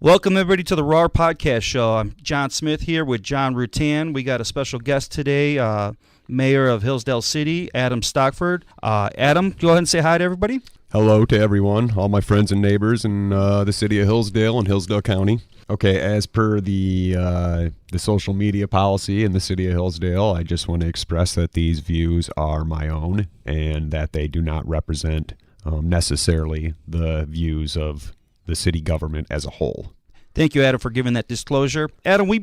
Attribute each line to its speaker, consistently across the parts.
Speaker 1: Welcome, everybody, to the R.O.A.R podcast show. I'm John Smith here with John Rutan. We got a special guest today, Mayor of Hillsdale City, Adam Stockford. Adam, go ahead and say hi to everybody.
Speaker 2: Hello to everyone, all my friends and neighbors in the city of Hillsdale and Hillsdale County. Okay, as per the social media policy in the city of Hillsdale, I just want to express that these views are my own and that they do not represent necessarily the views of the city government as a whole.
Speaker 1: Thank you, Adam, for giving that disclosure. Adam, we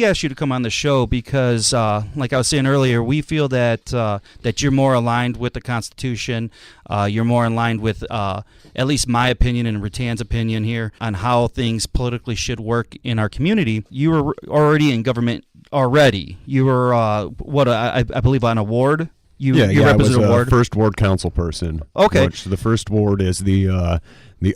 Speaker 1: asked you to come on the show because, like I was saying earlier, we feel that that you're more aligned with the Constitution. You're more aligned with, at least my opinion and Rutan's opinion here, on how things politically should work in our community. You were already in government already. You were, I believe, on a ward? You
Speaker 2: I was a first ward council person.
Speaker 1: Okay.
Speaker 2: Which the first ward is the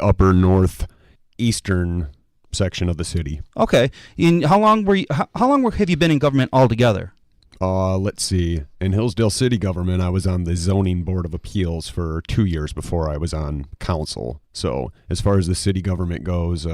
Speaker 2: upper northeastern section of the city.
Speaker 1: Okay. And how long have you been in government altogether?
Speaker 2: Let's see. In Hillsdale City government, I was on the zoning board of appeals for 2 years before I was on council. So as far as the city government goes,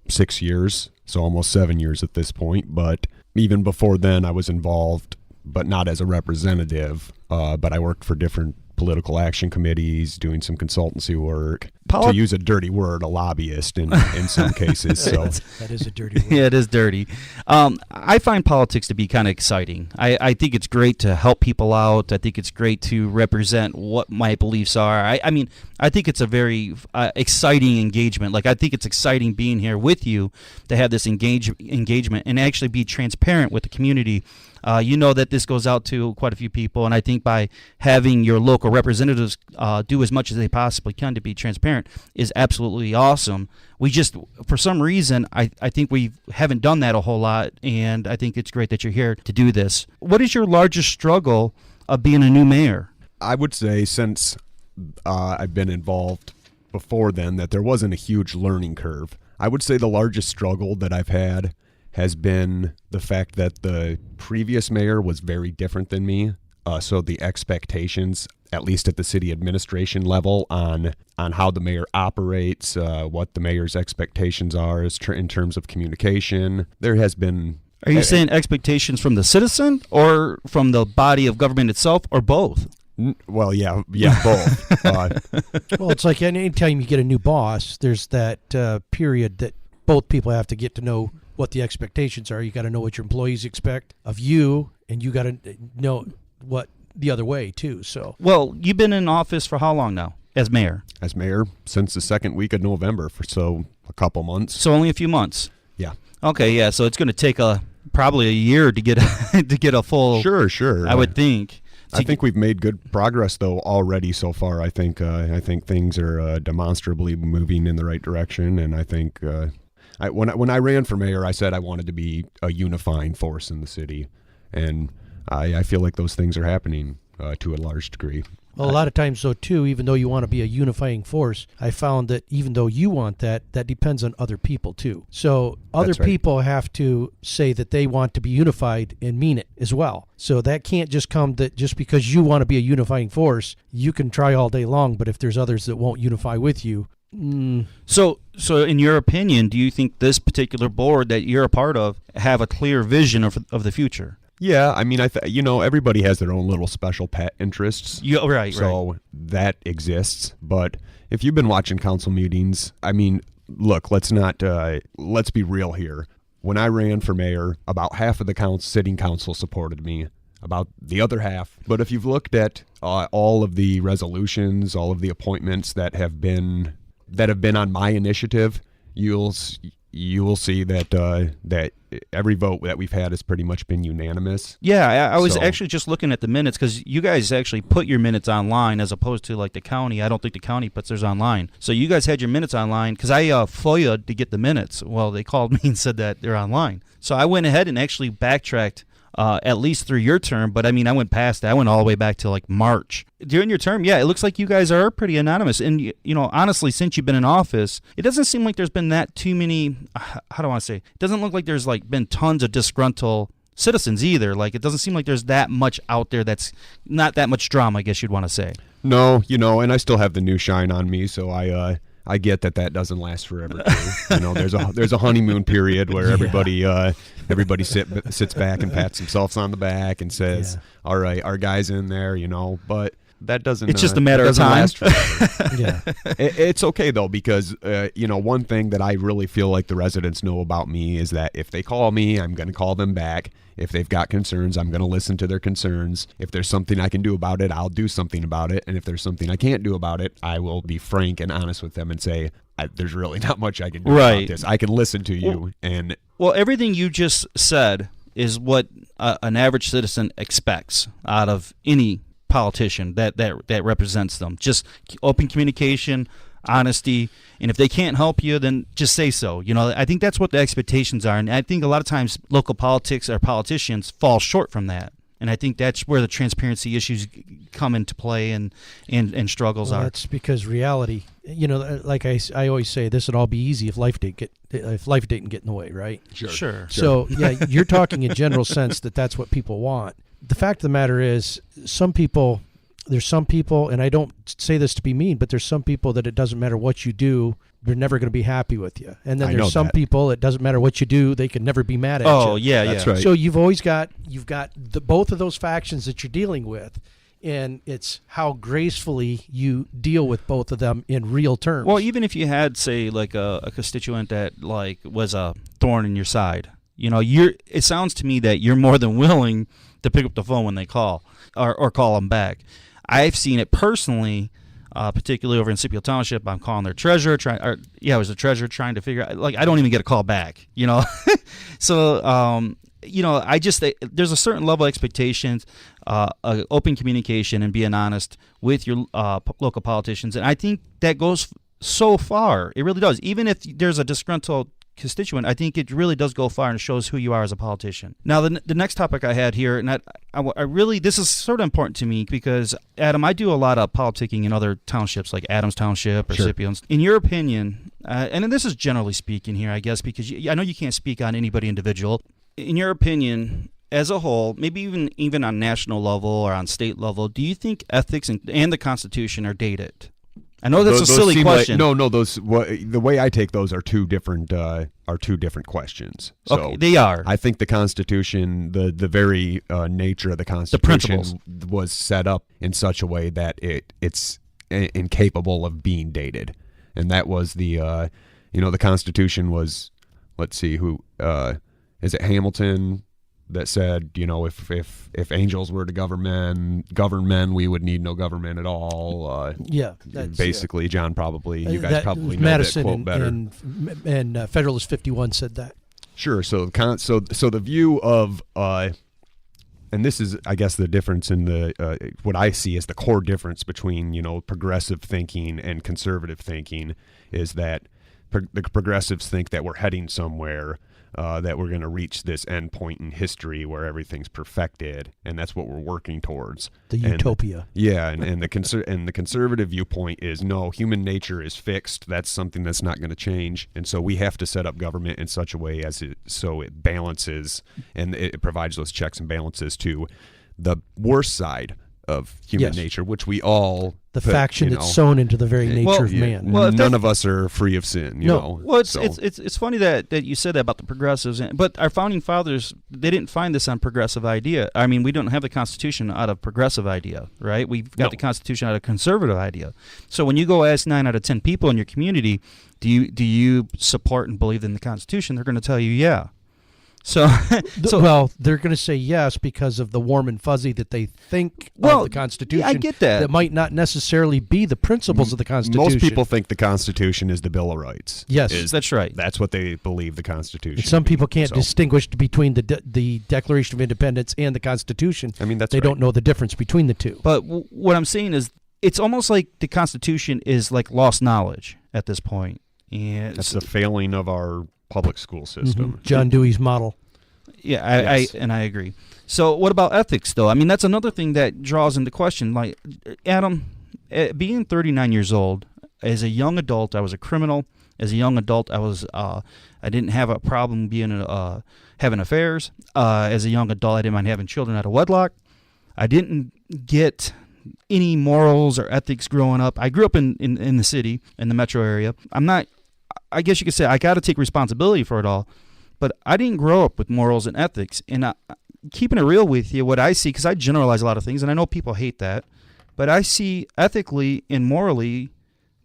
Speaker 2: 6 years, so almost 7 years at this point. But even before then, I was involved, but not as a representative. But I worked for different political action committees, doing some consultancy work. To use a dirty word, a lobbyist in some cases. So
Speaker 3: that is a dirty word.
Speaker 1: Yeah, it is dirty. I find politics to be kind of exciting. I think it's great to help people out. I think it's great to represent what my beliefs are. I think it's a very exciting engagement. Like, I think it's exciting being here with you to have this engagement and actually be transparent with the community. You know that this goes out to quite a few people, and I think by having your local representatives do as much as they possibly can to be transparent is absolutely awesome. We just, for some reason, I think we haven't done that a whole lot, and I think it's great that you're here to do this. What is your largest struggle of being a new mayor?
Speaker 2: I would say since I've been involved before then that there wasn't a huge learning curve. I would say the largest struggle that I've had has been the fact that the previous mayor was very different than me. So the expectations, at least at the city administration level, on how the mayor operates, what the mayor's expectations are in terms of communication, there has been...
Speaker 1: Are you saying expectations from the citizen or from the body of government itself, or both?
Speaker 2: Well, yeah, both.
Speaker 3: Well, it's like anytime you get a new boss, there's that period that both people have to get to know what the expectations are. You got to know what your employees expect of you, and you got to know what the other way too. So,
Speaker 1: well, you've been in office for how long now as mayor?
Speaker 2: As mayor since the second week of November, so a couple months.
Speaker 1: So only a few months.
Speaker 2: Yeah.
Speaker 1: Okay. Yeah. So it's going to take probably a year to get a full.
Speaker 2: Sure.
Speaker 1: I would think.
Speaker 2: I think we've made good progress though already so far. I think things are demonstrably moving in the right direction, and I think. When I ran for mayor, I said I wanted to be a unifying force in the city, and I feel like those things are happening to a large degree.
Speaker 3: Well, a lot of times, though, too, even though you want to be a unifying force, I found that even though you want that depends on other people, too. So other people have to say that they want to be unified and mean it as well. So that can't just come that just because you want to be a unifying force, you can try all day long, but if there's others that won't unify with you,
Speaker 1: So in your opinion, do you think this particular board that you're a part of have a clear vision of the future?
Speaker 2: Yeah, I mean, everybody has their own little special pet interests.
Speaker 1: Yeah, right.
Speaker 2: So that exists. But if you've been watching council meetings, I mean, look, let's be real here. When I ran for mayor, about half of the sitting council supported me, about the other half. But if you've looked at all of the resolutions, all of the appointments that have been on my initiative, you'll see that every vote that we've had has pretty much been unanimous.
Speaker 1: Yeah, I was actually just looking at the minutes because you guys actually put your minutes online as opposed to like the county. I don't think the county puts theirs online. So you guys had your minutes online because I FOIA'd to get the minutes. Well, they called me and said that they're online. So I went ahead and actually backtracked at least through your term, but I mean, I went past that. I went all the way back to like March. During your term, yeah, it looks like you guys are pretty anonymous. And, you know, honestly, since you've been in office, it doesn't seem like there's been that too many, how do I want to say? It doesn't look like there's like been tons of disgruntled citizens either. Like, it doesn't seem like there's that much out there that's not that much drama, I guess you'd want to say.
Speaker 2: No, you know, and I still have the new shine on me, so I I get that doesn't last forever too. There's a honeymoon period where everybody sits back and pats themselves on the back and says, "All right, our guy's in there," but that doesn't.
Speaker 1: It's just a matter of time.
Speaker 2: Last forever. It's okay though, because one thing that I really feel like the residents know about me is that if they call me, I'm going to call them back. If they've got concerns, I'm going to listen to their concerns. If there's something I can do about it, I'll do something about it. And if there's something I can't do about it, I will be frank and honest with them and say, there's really not much I can do about this. I can listen to you.
Speaker 1: Well, everything you just said is what an average citizen expects out of any politician that represents them. Just open communication, honesty, and if they can't help you, then just say so. I think that's what the expectations are, and I think a lot of times local politics or politicians fall short from that. And I think that's where the transparency issues come into play and struggles are.
Speaker 3: That's because reality, like I always say, this would all be easy if life didn't get in the way, right?
Speaker 1: Sure.
Speaker 3: So you're talking in general sense that's what people want. The fact of the matter is, there's some people, and I don't say this to be mean, but there's some people that it doesn't matter what you do, they're never going to be happy with you. And then there's some people, it doesn't matter what you do, they can never be mad at you.
Speaker 1: Oh, yeah,
Speaker 2: that's right.
Speaker 3: So you've got both of those factions that you're dealing with, and it's how gracefully you deal with both of them in real terms.
Speaker 1: Well, even if you had, say, like a constituent that was a thorn in your side, it sounds to me that you're more than willing to pick up the phone when they call or call them back. I've seen it personally, particularly over in Scipio Township. I'm calling their treasurer. It was the treasurer trying to figure out, I don't even get a call back, So, I just there's a certain level of expectations, open communication, and being honest with your local politicians. And I think that goes so far. It really does. Even if there's a disgruntled constituent, I think it really does go far and shows who you are as a politician. Now, the next topic I had here, and I really, this is sort of important to me because, Adam, I do a lot of politicking in other townships like Adams Township or Scipio. In your opinion, and this is generally speaking here, I guess, because I know you can't speak on anybody individual. In your opinion, as a whole, maybe even on national level or on state level, do you think ethics and the Constitution are dated? I know that's a silly question.
Speaker 2: The way I take those are two different questions. So
Speaker 1: okay, they are.
Speaker 2: I think the Constitution, the very nature of the Constitution, was set up in such a way that it's incapable of being dated, and that was the Constitution was, let's see, who is it, Hamilton, that said, if angels were to govern men, we would need no government at all. Basically, John you guys probably know
Speaker 3: Madison
Speaker 2: that quote better.
Speaker 3: And Federalist 51 said that.
Speaker 2: Sure. So the view of, and this is, I guess, the difference in the what I see as the core difference between progressive thinking and conservative thinking is that the progressives think that we're heading somewhere. That we're going to reach this end point in history where everything's perfected, and that's what we're working towards.
Speaker 3: The utopia.
Speaker 2: And the conservative viewpoint is, no, human nature is fixed. That's something that's not going to change, and so we have to set up government in such a way so it balances and it provides those checks and balances to the worst side of human nature, which we all
Speaker 3: faction that's sown into the very nature of man.
Speaker 2: Well, none of us are free of sin.
Speaker 1: Well, it's funny that you said that about the progressives, but our founding fathers, they didn't find this on progressive idea. I mean, we don't have the Constitution out of progressive idea, right? We've got the Constitution out of conservative idea. So when you go ask 9 out of 10 people in your community, do you support and believe in the Constitution? They're going to tell you, yeah. Well,
Speaker 3: they're going to say yes because of the warm and fuzzy that they think of the Constitution.
Speaker 1: Yeah, I get that.
Speaker 3: That might not necessarily be the principles of the Constitution.
Speaker 2: Most people think the Constitution is the Bill of Rights.
Speaker 3: Yes,
Speaker 1: that's right.
Speaker 2: That's what they believe the Constitution.
Speaker 3: And some people can't distinguish between the Declaration of Independence and the Constitution.
Speaker 2: I mean,
Speaker 3: they don't know the difference between the two.
Speaker 1: But what I'm saying is, it's almost like the Constitution is like lost knowledge at this point. And
Speaker 2: that's the failing of our public school system.
Speaker 3: Mm-hmm. John Dewey's model.
Speaker 1: Yeah, I agree. So what about ethics, though? I mean, that's another thing that draws into question. Like, Adam, being 39 years old, as a young adult, I was a criminal. As a young adult, I didn't have a problem having affairs. As a young adult, I didn't mind having children out of wedlock. I didn't get any morals or ethics growing up. I grew up in the city, in the metro area. I guess you could say I got to take responsibility for it all, but I didn't grow up with morals and ethics. And keeping it real with you, what I see, because I generalize a lot of things, and I know people hate that, but I see ethically and morally,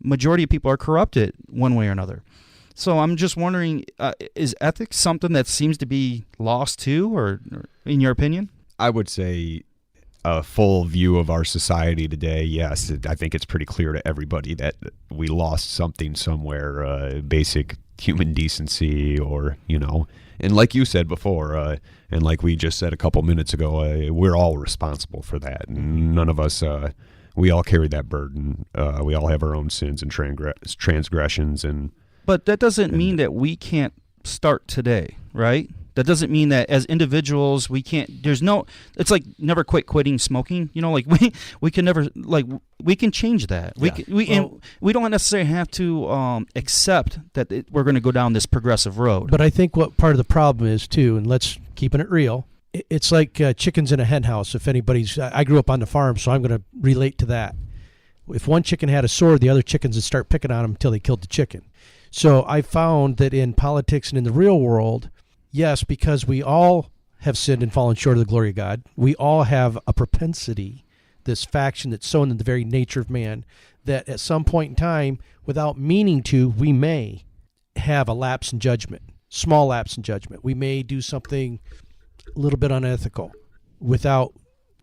Speaker 1: majority of people are corrupted one way or another. So I'm just wondering, is ethics something that seems to be lost too, or in your opinion?
Speaker 2: I would say a full view of our society today, yes. I think it's pretty clear to everybody that we lost something somewhere, basic human decency, or, and like you said before, and like we just said a couple minutes ago, we're all responsible for that. And none of us, we all carry that burden. We all have our own sins and transgressions.
Speaker 1: But that doesn't mean that we can't start today, right? That doesn't mean that as individuals we can't. It's like never quit quitting smoking. We can never, we can change that. And we don't necessarily have to accept that we're going to go down this progressive road.
Speaker 3: But I think what part of the problem is too, and let's keeping it real. It's like chickens in a hen house. If anybody's, I grew up on the farm, so I'm going to relate to that. If one chicken had a sword, the other chickens would start picking on him until they killed the chicken. So I found that in politics and in the real world, yes, because we all have sinned and fallen short of the glory of God, we all have a propensity, this faction that's sown in the very nature of man, that at some point in time, without meaning to, we may have a lapse in judgment, small lapse in judgment. We may do something a little bit unethical without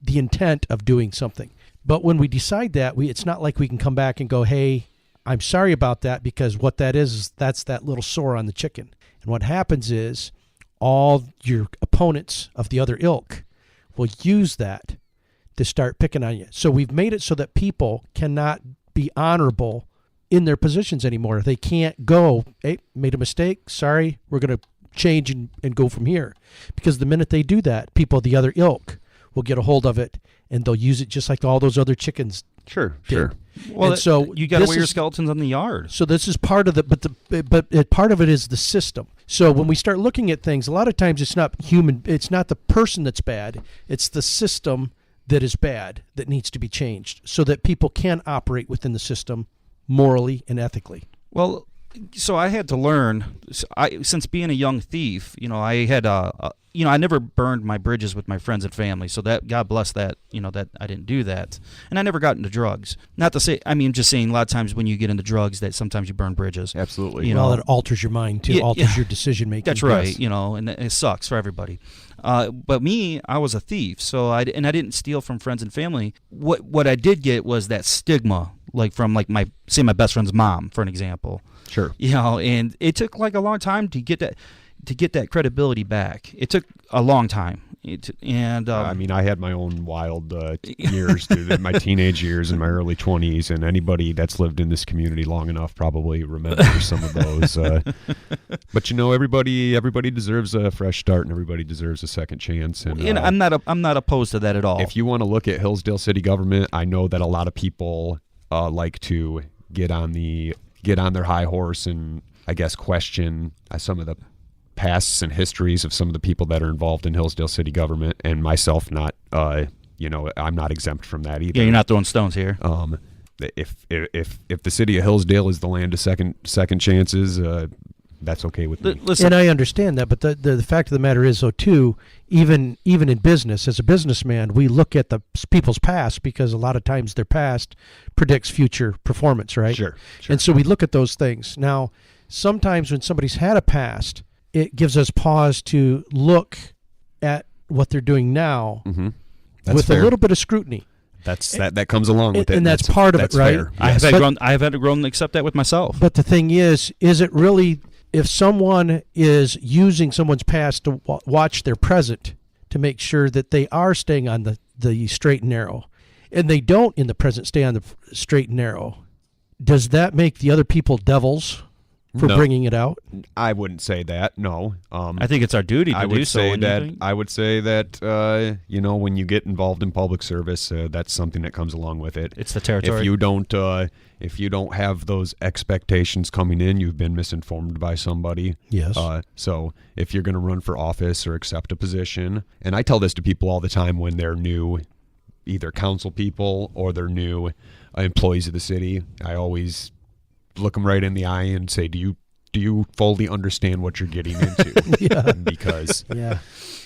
Speaker 3: the intent of doing something. But when we decide that, it's not like we can come back and go, hey, I'm sorry about that, because what that is that's that little sore on the chicken. And what happens is all your opponents of the other ilk will use that to start picking on you. So we've made it so that people cannot be honorable in their positions anymore. They can't go, hey, made a mistake, sorry, we're going to change and go from here. Because the minute they do that, people of the other ilk will get a hold of it, and they'll use it just like all those other chickens
Speaker 2: Sure.
Speaker 1: Well, so you got to wear your skeletons on the yard.
Speaker 3: So this is part of but part of it is the system. So when we start looking at things, a lot of times it's not the person that's bad, it's the system that is bad that needs to be changed so that people can operate within the system morally and ethically.
Speaker 1: Well, so I had to learn, since being a young thief, I had I never burned my bridges with my friends and family, so that, God bless that, that I didn't do that. And I never got into drugs. Not to say, just saying a lot of times when you get into drugs that sometimes you burn bridges.
Speaker 2: Absolutely.
Speaker 3: Well, it alters your mind too, alters your decision making.
Speaker 1: That's right, and it sucks for everybody. But me, I was a thief, so I didn't steal from friends and family. What I did get was that stigma, from my best friend's mom, for an example.
Speaker 2: Sure.
Speaker 1: And it took a long time to get that credibility back. It took a long time.
Speaker 2: I had my own wild years through my teenage years and my early 20s, and anybody that's lived in this community long enough probably remembers some of those. But everybody deserves a fresh start, and everybody deserves a second chance. And
Speaker 1: I'm not opposed to that at all.
Speaker 2: If you want to look at Hillsdale city government, I know that a lot of people like to get on their high horse and I guess question some of the pasts and histories of some of the people that are involved in Hillsdale city government, and myself not, I'm not exempt from that either.
Speaker 1: Yeah, you're not throwing stones here.
Speaker 2: If the city of Hillsdale is the land of second chances, that's okay with me.
Speaker 3: Listen, and I understand that, but the fact of the matter is, though, too, even in business, as a businessman, we look at the people's past because a lot of times their past predicts future performance, right?
Speaker 2: Sure.
Speaker 3: And so we look at those things. Now, sometimes when somebody's had a past, it gives us pause to look at what they're doing now with fair. A little bit of scrutiny.
Speaker 2: That comes along with it,
Speaker 3: and that's part of it, right?
Speaker 2: Fair.
Speaker 1: Yes. I have had to grow and accept that with myself.
Speaker 3: But the thing is it really, if someone is using someone's past to watch their present to make sure that they are staying on the straight and narrow, and they don't in the present stay on the straight and narrow, does that make the other people devils for bringing it out?
Speaker 2: I wouldn't say that. No.
Speaker 1: I think it's our duty to do so.
Speaker 2: I would say that when you get involved in public service, that's something that comes along with it.
Speaker 1: It's the territory.
Speaker 2: If you don't have those expectations coming in, you've been misinformed by somebody.
Speaker 3: Yes.
Speaker 2: So if you're going to run for office or accept a position, and I tell this to people all the time when they're new either council people or they're new employees of the city, I always look them right in the eye and say, do you fully understand what you're getting into?
Speaker 3: Yeah.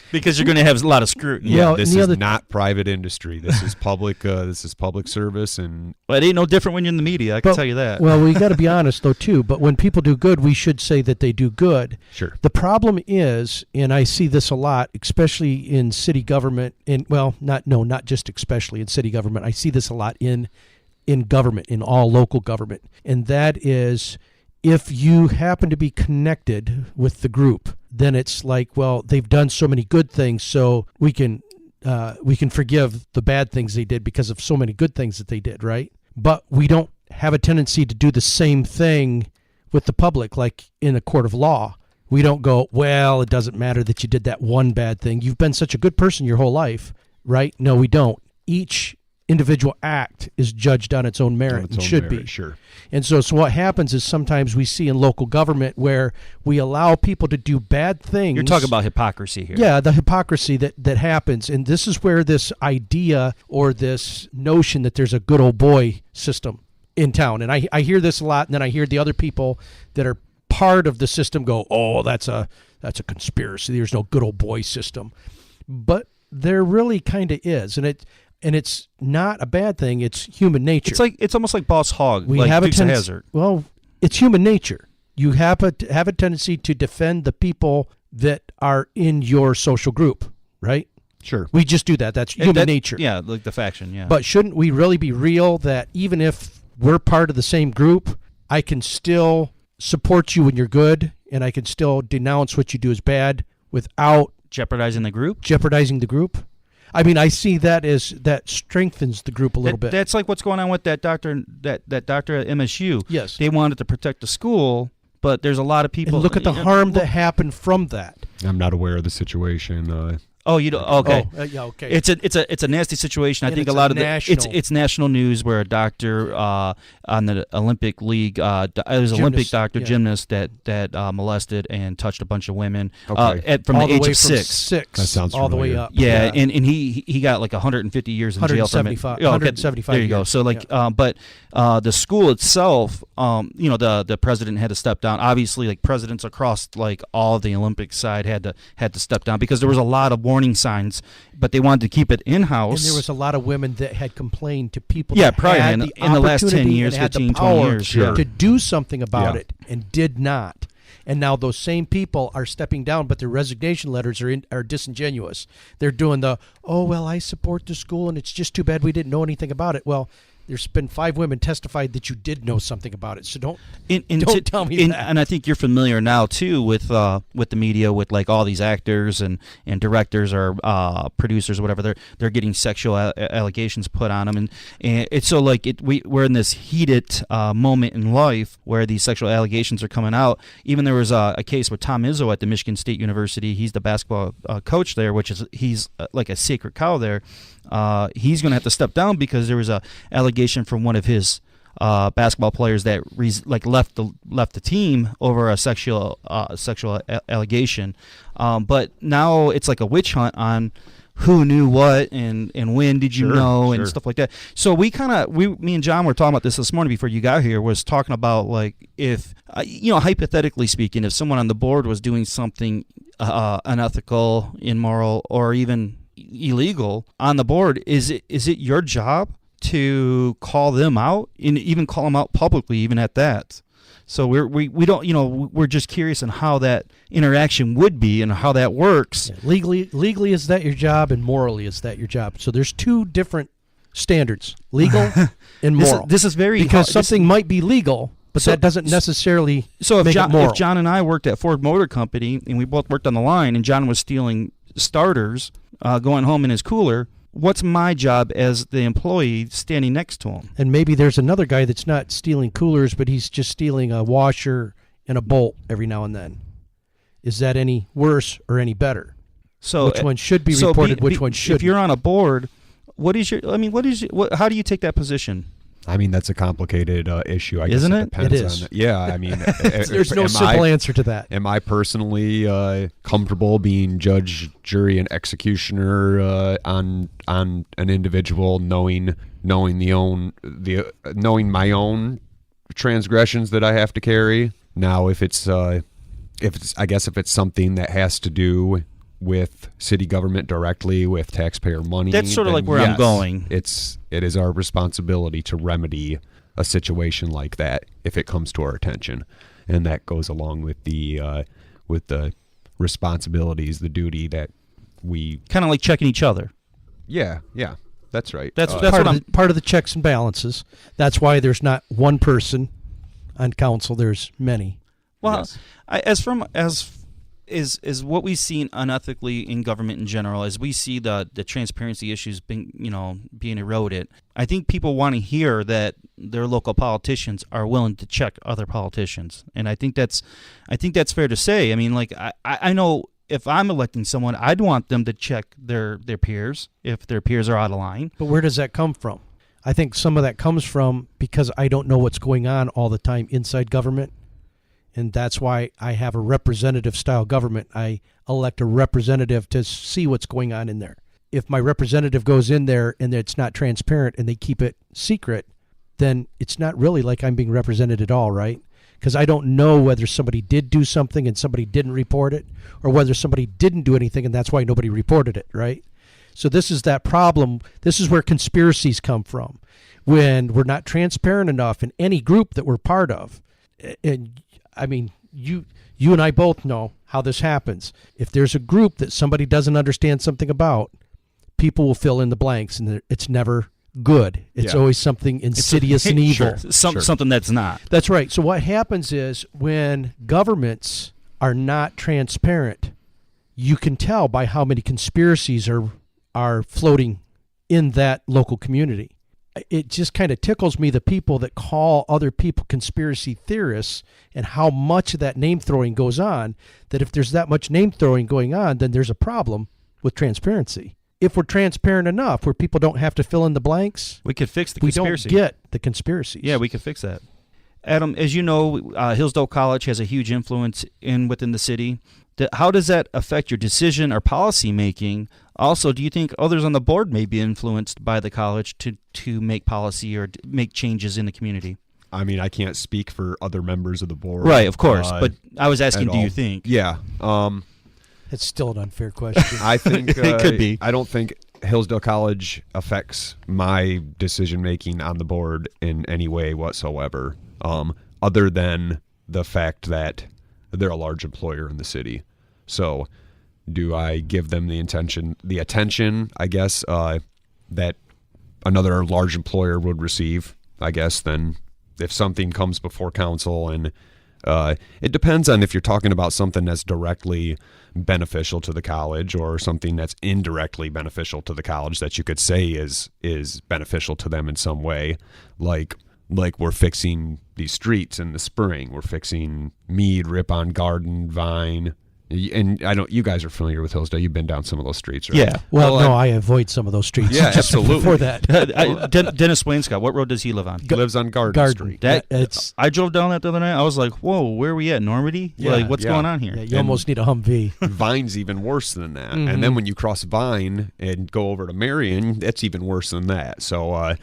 Speaker 1: Because you're going to have a lot of scrutiny.
Speaker 2: Yeah, this is not private industry. This is public. This is public service, and
Speaker 1: well, it ain't no different when you're in the media. I can tell you that.
Speaker 3: Well, we got to be honest though too. But when people do good, we should say that they do good.
Speaker 2: Sure.
Speaker 3: The problem is, and I see this a lot, especially in city government. Not just especially in city government. I see this a lot in government, in all local government, and that is, if you happen to be connected with the group, then it's like, well, they've done so many good things, so we can forgive the bad things they did because of so many good things that they did, right? But we don't have a tendency to do the same thing with the public, like in a court of law. We don't go, well, it doesn't matter that you did that one bad thing. You've been such a good person your whole life, right? No, we don't. Each individual act is judged on its own merit and should be.
Speaker 2: Sure.
Speaker 3: And so what happens is sometimes we see in local government where we allow people to do bad things.
Speaker 1: You're talking about hypocrisy here.
Speaker 3: Yeah, the hypocrisy that happens. And this is where this idea or this notion that there's a good old boy system in town. And I hear this a lot, and then I hear the other people that are part of the system go, oh, that's a conspiracy. There's no good old boy system. But there really kind of is. And it's not a bad thing. It's human nature.
Speaker 1: It's almost like Boss Hogg.
Speaker 3: We
Speaker 1: like
Speaker 3: have
Speaker 1: Dukes of Hazzard.
Speaker 3: Well, it's human nature. You have a tendency to defend the people that are in your social group, right?
Speaker 2: Sure.
Speaker 3: We just do that. That's human nature.
Speaker 1: Yeah, like the faction. Yeah.
Speaker 3: But shouldn't we really be real that even if we're part of the same group, I can still support you when you're good, and I can still denounce what you do as bad without
Speaker 1: jeopardizing the group?
Speaker 3: Jeopardizing the group. I mean, I see that as that strengthens the group a little bit.
Speaker 1: That's like what's going on with that doctor at MSU.
Speaker 3: Yes.
Speaker 1: They wanted to protect the school, but there's a lot of people.
Speaker 3: And look at the harm that happened from that.
Speaker 2: I'm not aware of the situation.
Speaker 1: Oh, you don't. Okay.
Speaker 3: Yeah. Okay.
Speaker 1: It's a nasty situation. I think a lot of it's national news where a doctor on the Olympic League, it was an Olympic doctor gymnast that molested and touched a bunch of women from the age of six.
Speaker 2: That sounds
Speaker 3: all
Speaker 2: familiar.
Speaker 3: the way up.
Speaker 1: Yeah, and he got like 150 years in jail from it.
Speaker 3: 175.
Speaker 1: There you go. So but the school itself, the president had to step down. Obviously, like presidents across like all of the Olympic side had to step down because there was a lot of warning signs, but they wanted to keep it in-house.
Speaker 3: And there was a lot of women that had complained to people
Speaker 1: probably
Speaker 3: had
Speaker 1: in the last 10 years, 15, 20 years.
Speaker 3: To do something about it and did not. And now those same people are stepping down, but their resignation letters are disingenuous. They're doing I support the school, and it's just too bad we didn't know anything about it. Well, there's been 5 women testified that you did know something about it, so don't tell me that.
Speaker 1: And I think you're familiar now too with the media, with like all these actors and directors or producers or whatever. They're getting sexual allegations put on them, and it's so like we're in this heated moment in life where these sexual allegations are coming out. Even there was a case with Tom Izzo at the Michigan State University. He's the basketball coach there, he's like a sacred cow there. He's going to have to step down because there was a allegation from one of his basketball players that left the team over a sexual allegation. But now it's like a witch hunt on who knew what and when did you know and stuff like that. So me and John were talking about this morning before you got here, was talking about like if hypothetically speaking, if someone on the board was doing something unethical, immoral, or even illegal on the board, is it your job to call them out and even call them out publicly, even at that? So we don't, we're just curious on how that interaction would be and how that works.
Speaker 3: Yeah, legally is that your job, and morally is that your job? So there's 2 different standards: legal and moral.
Speaker 1: This is very
Speaker 3: because something might be legal, but that doesn't necessarily make it moral.
Speaker 1: If John and I worked at Ford Motor Company and we both worked on the line, and John was stealing starters, going home in his cooler, what's my job as the employee standing next to him?
Speaker 3: And maybe there's another guy that's not stealing coolers, but he's just stealing a washer and a bolt every now and then. Is that any worse or any better? So which one should be reported? Which one shouldn't?
Speaker 1: If you're on a board, how do you take that position?
Speaker 2: I mean, that's a complicated issue. I
Speaker 1: Isn't
Speaker 2: guess
Speaker 1: it?
Speaker 2: Depends
Speaker 3: It is.
Speaker 2: On, yeah, I mean,
Speaker 3: There's no simple answer to that.
Speaker 2: Am I personally comfortable being judge, jury, and executioner on an individual, knowing my own transgressions that I have to carry? Now, if it's something that has to do with city government directly, with taxpayer money,
Speaker 1: That's sort of like where
Speaker 2: yes,
Speaker 1: I'm going.
Speaker 2: It is our responsibility to remedy a situation like that if it comes to our attention, and that goes along with the responsibilities, the duty that we
Speaker 1: Kind of like checking each other.
Speaker 2: Yeah, that's right.
Speaker 1: That's
Speaker 3: part of the checks and balances. That's why there's not one person on council. There's many.
Speaker 1: Well,
Speaker 2: yes.
Speaker 1: Is what we've seen unethically in government in general, as we see the transparency issues being eroded. I think people want to hear that their local politicians are willing to check other politicians, and I think that's fair to say. I mean, like I know if I'm electing someone, I'd want them to check their peers if their peers are out of line.
Speaker 3: But where does that come from? I think some of that comes from because I don't know what's going on all the time inside government. And that's why I have a representative-style government. I elect a representative to see what's going on in there. If my representative goes in there and it's not transparent and they keep it secret, then it's not really like I'm being represented at all, right? Because I don't know whether somebody did do something and somebody didn't report it, or whether somebody didn't do anything and that's why nobody reported it, right? So this is that problem. This is where conspiracies come from. When we're not transparent enough in any group that we're part of. And I mean, you and I both know how this happens. If there's a group that somebody doesn't understand something about, people will fill in the blanks, and it's never good. It's always something insidious and evil.
Speaker 1: Something that's not.
Speaker 3: That's right. So what happens is when governments are not transparent, you can tell by how many conspiracies are floating in that local community. It just kind of tickles me, the people that call other people conspiracy theorists, and how much of that name throwing goes on, that if there's that much name throwing going on, then there's a problem with transparency. If we're transparent enough where people don't have to fill in the blanks,
Speaker 1: we could fix the conspiracy.
Speaker 3: We don't get the conspiracies.
Speaker 1: Yeah, we could fix that. Adam, as you know, Hillsdale College has a huge influence within the city. How does that affect your decision or policy making? Also, do you think others on the board may be influenced by the college to make policy or make changes in the community?
Speaker 2: I mean, I can't speak for other members of the board.
Speaker 1: Right, of course. But I was asking, do you think?
Speaker 2: Yeah.
Speaker 3: It's still an unfair question.
Speaker 2: I think
Speaker 1: it could be.
Speaker 2: I don't think Hillsdale College affects my decision making on the board in any way whatsoever, other than the fact that they're a large employer in the city. So do I give them the attention, I guess, that another large employer would receive, I guess, then if something comes before council, and it depends on if you're talking about something that's directly beneficial to the college or something that's indirectly beneficial to the college that you could say is beneficial to them in some way, like we're fixing these streets in the spring, we're fixing Mead, Ripon, Garden, Vine. And you guys are familiar with Hillsdale. You've been down some of those streets, right?
Speaker 1: Yeah.
Speaker 3: Well, no, I avoid some of those streets.
Speaker 2: Yeah,
Speaker 3: just
Speaker 2: absolutely.
Speaker 3: Before that.
Speaker 1: Dennis Wainscott, what road does he live on?
Speaker 2: Lives on Garden Street.
Speaker 1: I drove down that the other night. I was like, whoa, where are we at? Normandy?
Speaker 3: Yeah,
Speaker 1: what's going on here?
Speaker 3: Yeah, you almost need a Humvee.
Speaker 2: Vine's even worse than that.
Speaker 3: Mm-hmm.
Speaker 2: And then when you cross Vine and go over to Marion, that's even worse than that. So,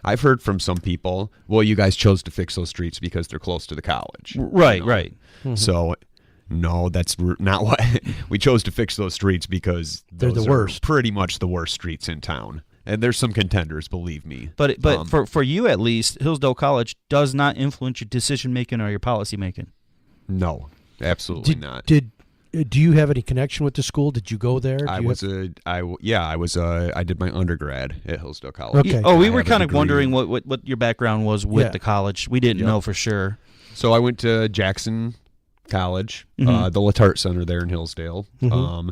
Speaker 2: I've heard from some people, well, you guys chose to fix those streets because they're close to the college.
Speaker 1: Right, right.
Speaker 2: Mm-hmm. So, no, that's not what we chose to fix those streets because
Speaker 3: they're the worst.
Speaker 2: Pretty much the worst streets in town. And there's some contenders, believe me.
Speaker 1: But for you at least, Hillsdale College does not influence your decision making or your policy making.
Speaker 2: No, absolutely not.
Speaker 3: Do you have any connection with the school? Did you go there?
Speaker 2: I did my undergrad at Hillsdale College.
Speaker 3: Okay.
Speaker 1: Oh, we were kind of wondering what your background was with the college. We didn't know for sure.
Speaker 2: So I went to Jackson College,
Speaker 1: Mm-hmm.
Speaker 2: the Latarte Center there in Hillsdale.
Speaker 3: Mm-hmm.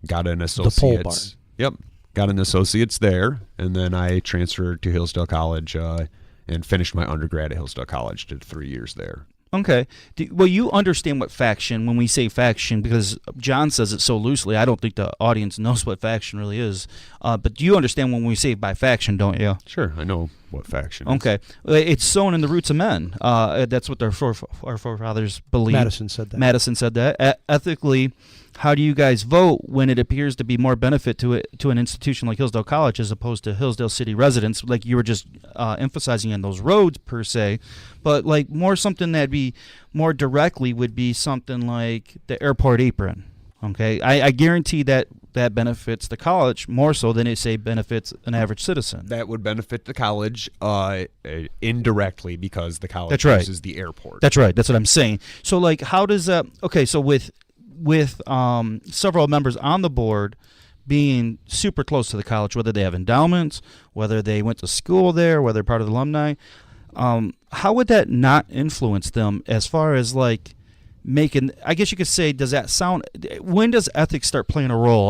Speaker 2: Got an associate's.
Speaker 3: The pole barn.
Speaker 2: Yep. Got an associate's there, and then I transferred to Hillsdale College and finished my undergrad at Hillsdale College. Did 3 years there.
Speaker 1: Okay. Well, you understand what faction, when we say faction, because John says it so loosely, I don't think the audience knows what faction really is. But do you understand when we say by faction, don't you?
Speaker 2: Sure, I know what faction. Is.
Speaker 1: Okay, it's sown in the roots of men. That's what our forefathers believed.
Speaker 3: Madison said
Speaker 1: that. Ethically, how do you guys vote when it appears to be more benefit to an institution like Hillsdale College as opposed to Hillsdale city residents? Like you were just emphasizing on those roads per se, but like more something that'd be more directly would be something like the airport apron. Okay, I guarantee that benefits the college more so than it say benefits an average citizen.
Speaker 2: That would benefit the college indirectly because the college
Speaker 1: That's right.
Speaker 2: uses the airport.
Speaker 1: That's right. That's what I'm saying. So like, how does that? Okay, so with several members on the board being super close to the college, whether they have endowments, whether they went to school there, whether they're part of the alumni, how would that not influence them as far as like making, I guess you could say, does that sound, when does ethics start playing a role?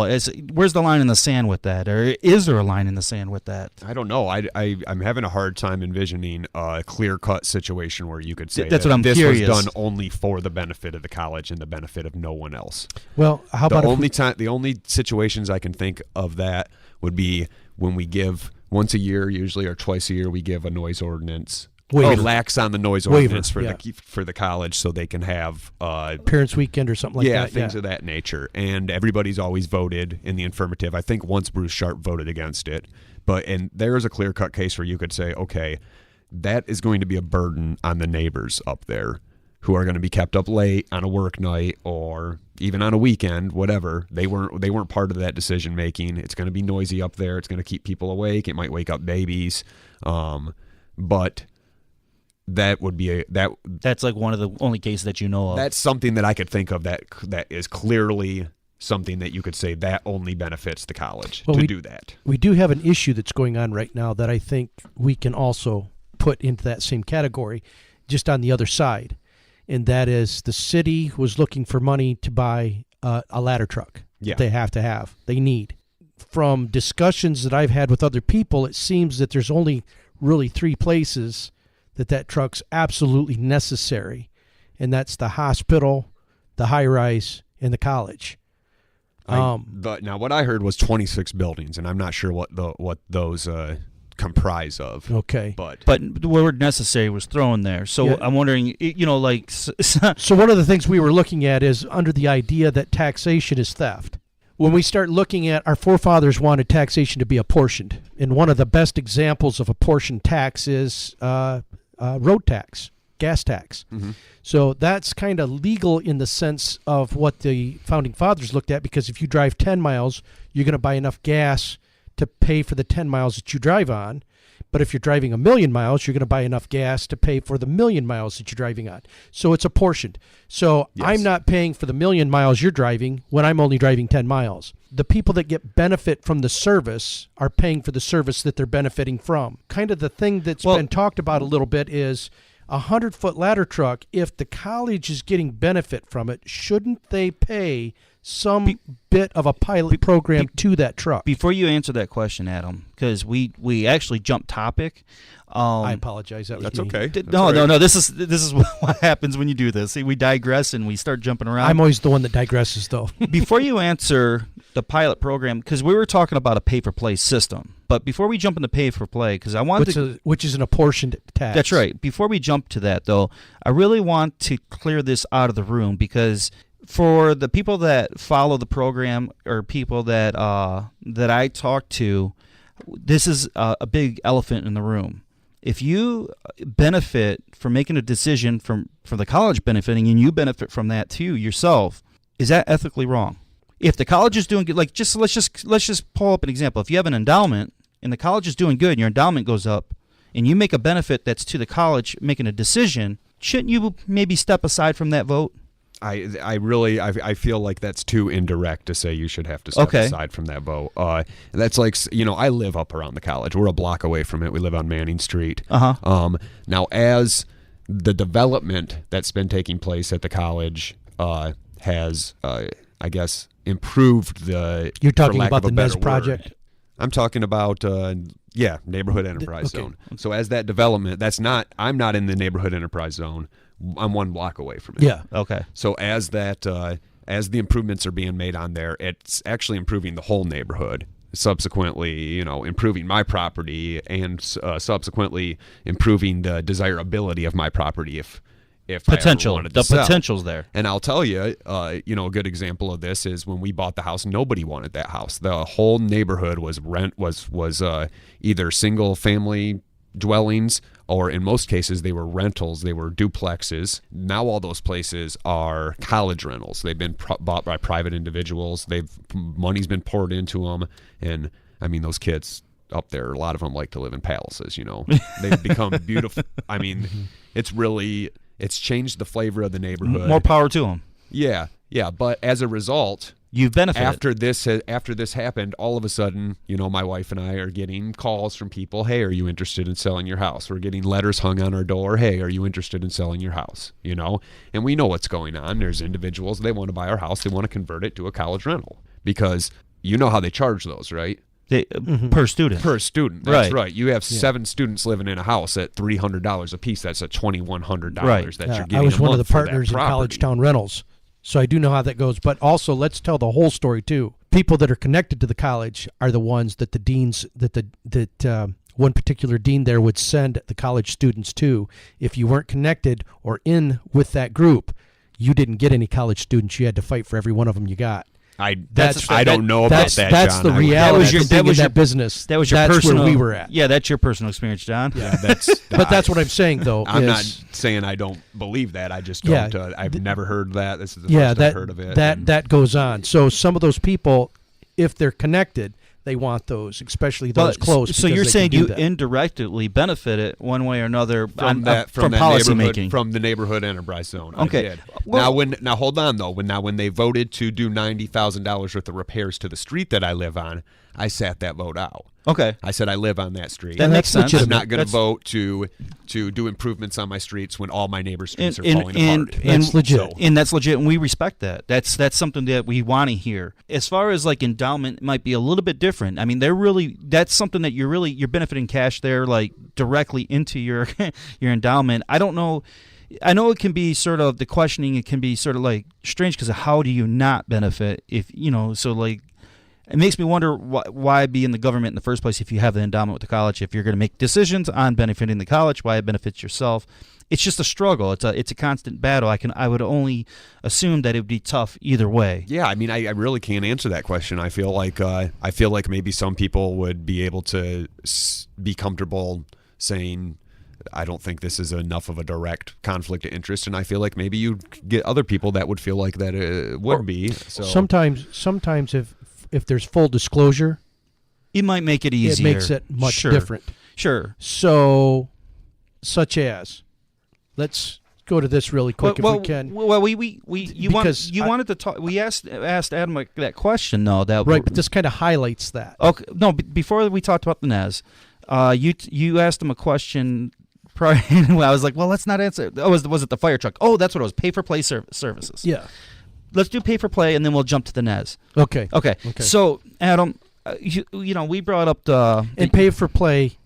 Speaker 1: Where's the line in the sand with that? Or is there a line in the sand with that?
Speaker 2: I don't know. I'm having a hard time envisioning a clear-cut situation where you could say
Speaker 1: that's what I'm
Speaker 2: this
Speaker 1: curious.
Speaker 2: was done only for the benefit of the college and the benefit of no one else.
Speaker 3: Well, how about
Speaker 2: the only situations I can think of that would be when we give once a year, usually or twice a year, we give a noise ordinance. Relax on the noise ordinance for the college so they can have
Speaker 3: parents' weekend or something like that.
Speaker 2: Things of that nature. And everybody's always voted in the affirmative. I think once Bruce Sharp voted against it. And there is a clear-cut case where you could say, okay, that is going to be a burden on the neighbors up there who are going to be kept up late on a work night or even on a weekend, whatever. They weren't part of that decision making. It's going to be noisy up there. It's going to keep people awake. It might wake up babies. But that would be that's
Speaker 1: like one of the only cases that you know of.
Speaker 2: That's something that I could think of that is clearly something that you could say that only benefits the college to do that.
Speaker 3: We do have an issue that's going on right now that I think we can also put into that same category, just on the other side, and that is the city was looking for money to buy a ladder truck.
Speaker 2: Yeah.
Speaker 3: They have to have. They need. From discussions that I've had with other people, it seems that there's only really 3 places that truck's absolutely necessary, and that's the hospital, the high-rise, and the college.
Speaker 2: But now what I heard was 26 buildings, and I'm not sure what those comprise of.
Speaker 3: Okay.
Speaker 2: But
Speaker 1: the word necessary was thrown there. So yeah. I'm wondering, like...
Speaker 3: So one of the things we were looking at is under the idea that taxation is theft. When we start looking at, our forefathers wanted taxation to be apportioned, and one of the best examples of apportioned tax is road tax, gas tax.
Speaker 2: Mm-hmm.
Speaker 3: So that's kind of legal in the sense of what the founding fathers looked at, because if you drive 10 miles, you're going to buy enough gas to pay for the 10 miles that you drive on. But if you're driving 1,000,000 miles, you're going to buy enough gas to pay for the 1,000,000 miles that you're driving on. So it's apportioned. So yes. I'm not paying for the 1,000,000 miles you're driving when I'm only driving 10 miles. The people that get benefit from the service are paying for the service that they're benefiting from. Kind of the thing that's been talked about a little bit is a 100-foot ladder truck. If the college is getting benefit from it, shouldn't they pay some bit of a pilot program to that truck?
Speaker 1: Before you answer that question, Adam, because we actually jumped topic.
Speaker 3: I apologize. That's me.
Speaker 2: Okay.
Speaker 1: No. This is what happens when you do this. See, we digress and we start jumping around.
Speaker 3: I'm always the one that digresses, though.
Speaker 1: Before you answer the pilot program, because we were talking about a pay-for-play system, but before we jump into pay-for-play, because I want
Speaker 3: which is an apportioned tax.
Speaker 1: That's right. Before we jump to that, though, I really want to clear this out of the room, because for the people that follow the program or people that I talk to, this is a big elephant in the room. If you benefit from making a decision from the college benefiting, and you benefit from that too yourself, is that ethically wrong? If the college is doing good, like let's just pull up an example. If you have an endowment and the college is doing good, and your endowment goes up, and you make a benefit that's to the college making a decision, shouldn't you maybe step aside from that vote?
Speaker 2: I feel like that's too indirect to say you should have to step aside from that vote. That's like, I live up around the college. We're a block away from it. We live on Manning Street. Now, as the development that's been taking place at the college has, I guess, improved the.
Speaker 3: You're talking about the NES project?
Speaker 2: I'm talking about, neighborhood enterprise zone. So as that development, I'm not in the neighborhood enterprise zone. I'm 1 block away from it.
Speaker 3: Yeah.
Speaker 1: Okay.
Speaker 2: So as that, as the improvements are being made on there, it's actually improving the whole neighborhood. subsequently, improving my property and subsequently improving the desirability of my property if
Speaker 1: potential.
Speaker 2: I ever wanted
Speaker 1: The
Speaker 2: to sell.
Speaker 1: potential's there.
Speaker 2: And I'll tell you, a good example of this is when we bought the house, nobody wanted that house. The whole neighborhood was either single family dwellings, or in most cases they were rentals. They were duplexes. Now all those places are college rentals. They've been bought by private individuals. Money's been poured into them, and I mean those kids up there, a lot of them like to live in palaces. They've become beautiful. I mean, it's changed the flavor of the neighborhood.
Speaker 1: More power to them.
Speaker 2: Yeah. But as a result,
Speaker 1: you've benefited.
Speaker 2: After this happened, all of a sudden, my wife and I are getting calls from people. Hey, are you interested in selling your house? We're getting letters hung on our door. Hey, are you interested in selling your house? And we know what's going on. There's individuals, they want to buy our house. They want to convert it to a college rental because you know how they charge those, right?
Speaker 1: Per student.
Speaker 2: Per student. That's right. You have 7 students living in a house at $300 a piece. That's at $2,100
Speaker 1: right.
Speaker 2: that you're getting.
Speaker 3: I was
Speaker 2: a
Speaker 3: one of
Speaker 2: month
Speaker 3: the
Speaker 2: for
Speaker 3: partners
Speaker 2: that
Speaker 3: in
Speaker 2: property.
Speaker 3: College Town Rentals, so I do know how that goes. But also, let's tell the whole story too. People that are connected to the college are the ones that the deans that one particular dean there would send the college students to. If you weren't connected or in with that group, you didn't get any college students. You had to fight for every one of them you got.
Speaker 2: I don't know about that,
Speaker 3: That's
Speaker 2: John.
Speaker 3: the reality
Speaker 1: that was your
Speaker 3: business.
Speaker 1: That was your
Speaker 3: that's
Speaker 1: personal.
Speaker 3: where we were at.
Speaker 1: Yeah, that's your personal experience, John.
Speaker 2: Yeah,
Speaker 3: But that's what I'm saying, though.
Speaker 2: I'm not saying I don't believe that. I just don't. I've never heard that. This is the first I've heard of it.
Speaker 3: That goes on. So some of those people, if they're connected, they want those, especially those close.
Speaker 1: So you're saying you indirectly benefited one way or another
Speaker 2: from
Speaker 1: policy making,
Speaker 2: from the neighborhood enterprise zone.
Speaker 1: Okay.
Speaker 2: I did. Well, now hold on though. When they voted to do $90,000 worth of repairs to the street that I live on, I sat that vote out.
Speaker 1: Okay.
Speaker 2: I said I live on that street.
Speaker 1: That makes sense.
Speaker 2: I'm not going to vote to do improvements on my streets when all my neighbors' streets are falling apart.
Speaker 3: That's legit.
Speaker 1: And that's legit, and we respect that. That's something that we want to hear. As far as like endowment, it might be a little bit different. I mean, that's something that you're benefiting cash there, like directly into your your endowment. I don't know. I know it can be sort of the questioning. It can be sort of like strange because how do you not benefit if so like. It makes me wonder why be in the government in the first place if you have the endowment with the college. If you're going to make decisions on benefiting the college, why it benefits yourself. It's just a struggle. It's a constant battle. I would only assume that it would be tough either way.
Speaker 2: Yeah, I mean, I really can't answer that question. I feel like maybe some people would be able to be comfortable saying, I don't think this is enough of a direct conflict of interest, and I feel like maybe you get other people that would feel like that it would be. So
Speaker 3: Sometimes if there's full disclosure,
Speaker 1: it might make it easier.
Speaker 3: It makes it much different.
Speaker 1: Sure.
Speaker 3: So, such as, let's go to this really quick if we can.
Speaker 1: Well, you wanted to talk. We asked Adam that question though.
Speaker 3: Right, but this kind of highlights that.
Speaker 1: Okay, no. Before we talked about the NES, you asked him a question. Prior, I was like, well, let's not answer. Oh, was it the fire truck? Oh, that's what it was. Pay for play services.
Speaker 3: Yeah.
Speaker 1: Let's do pay for play, and then we'll jump to the NES.
Speaker 3: Okay.
Speaker 1: So, Adam, we brought up
Speaker 3: and pay for play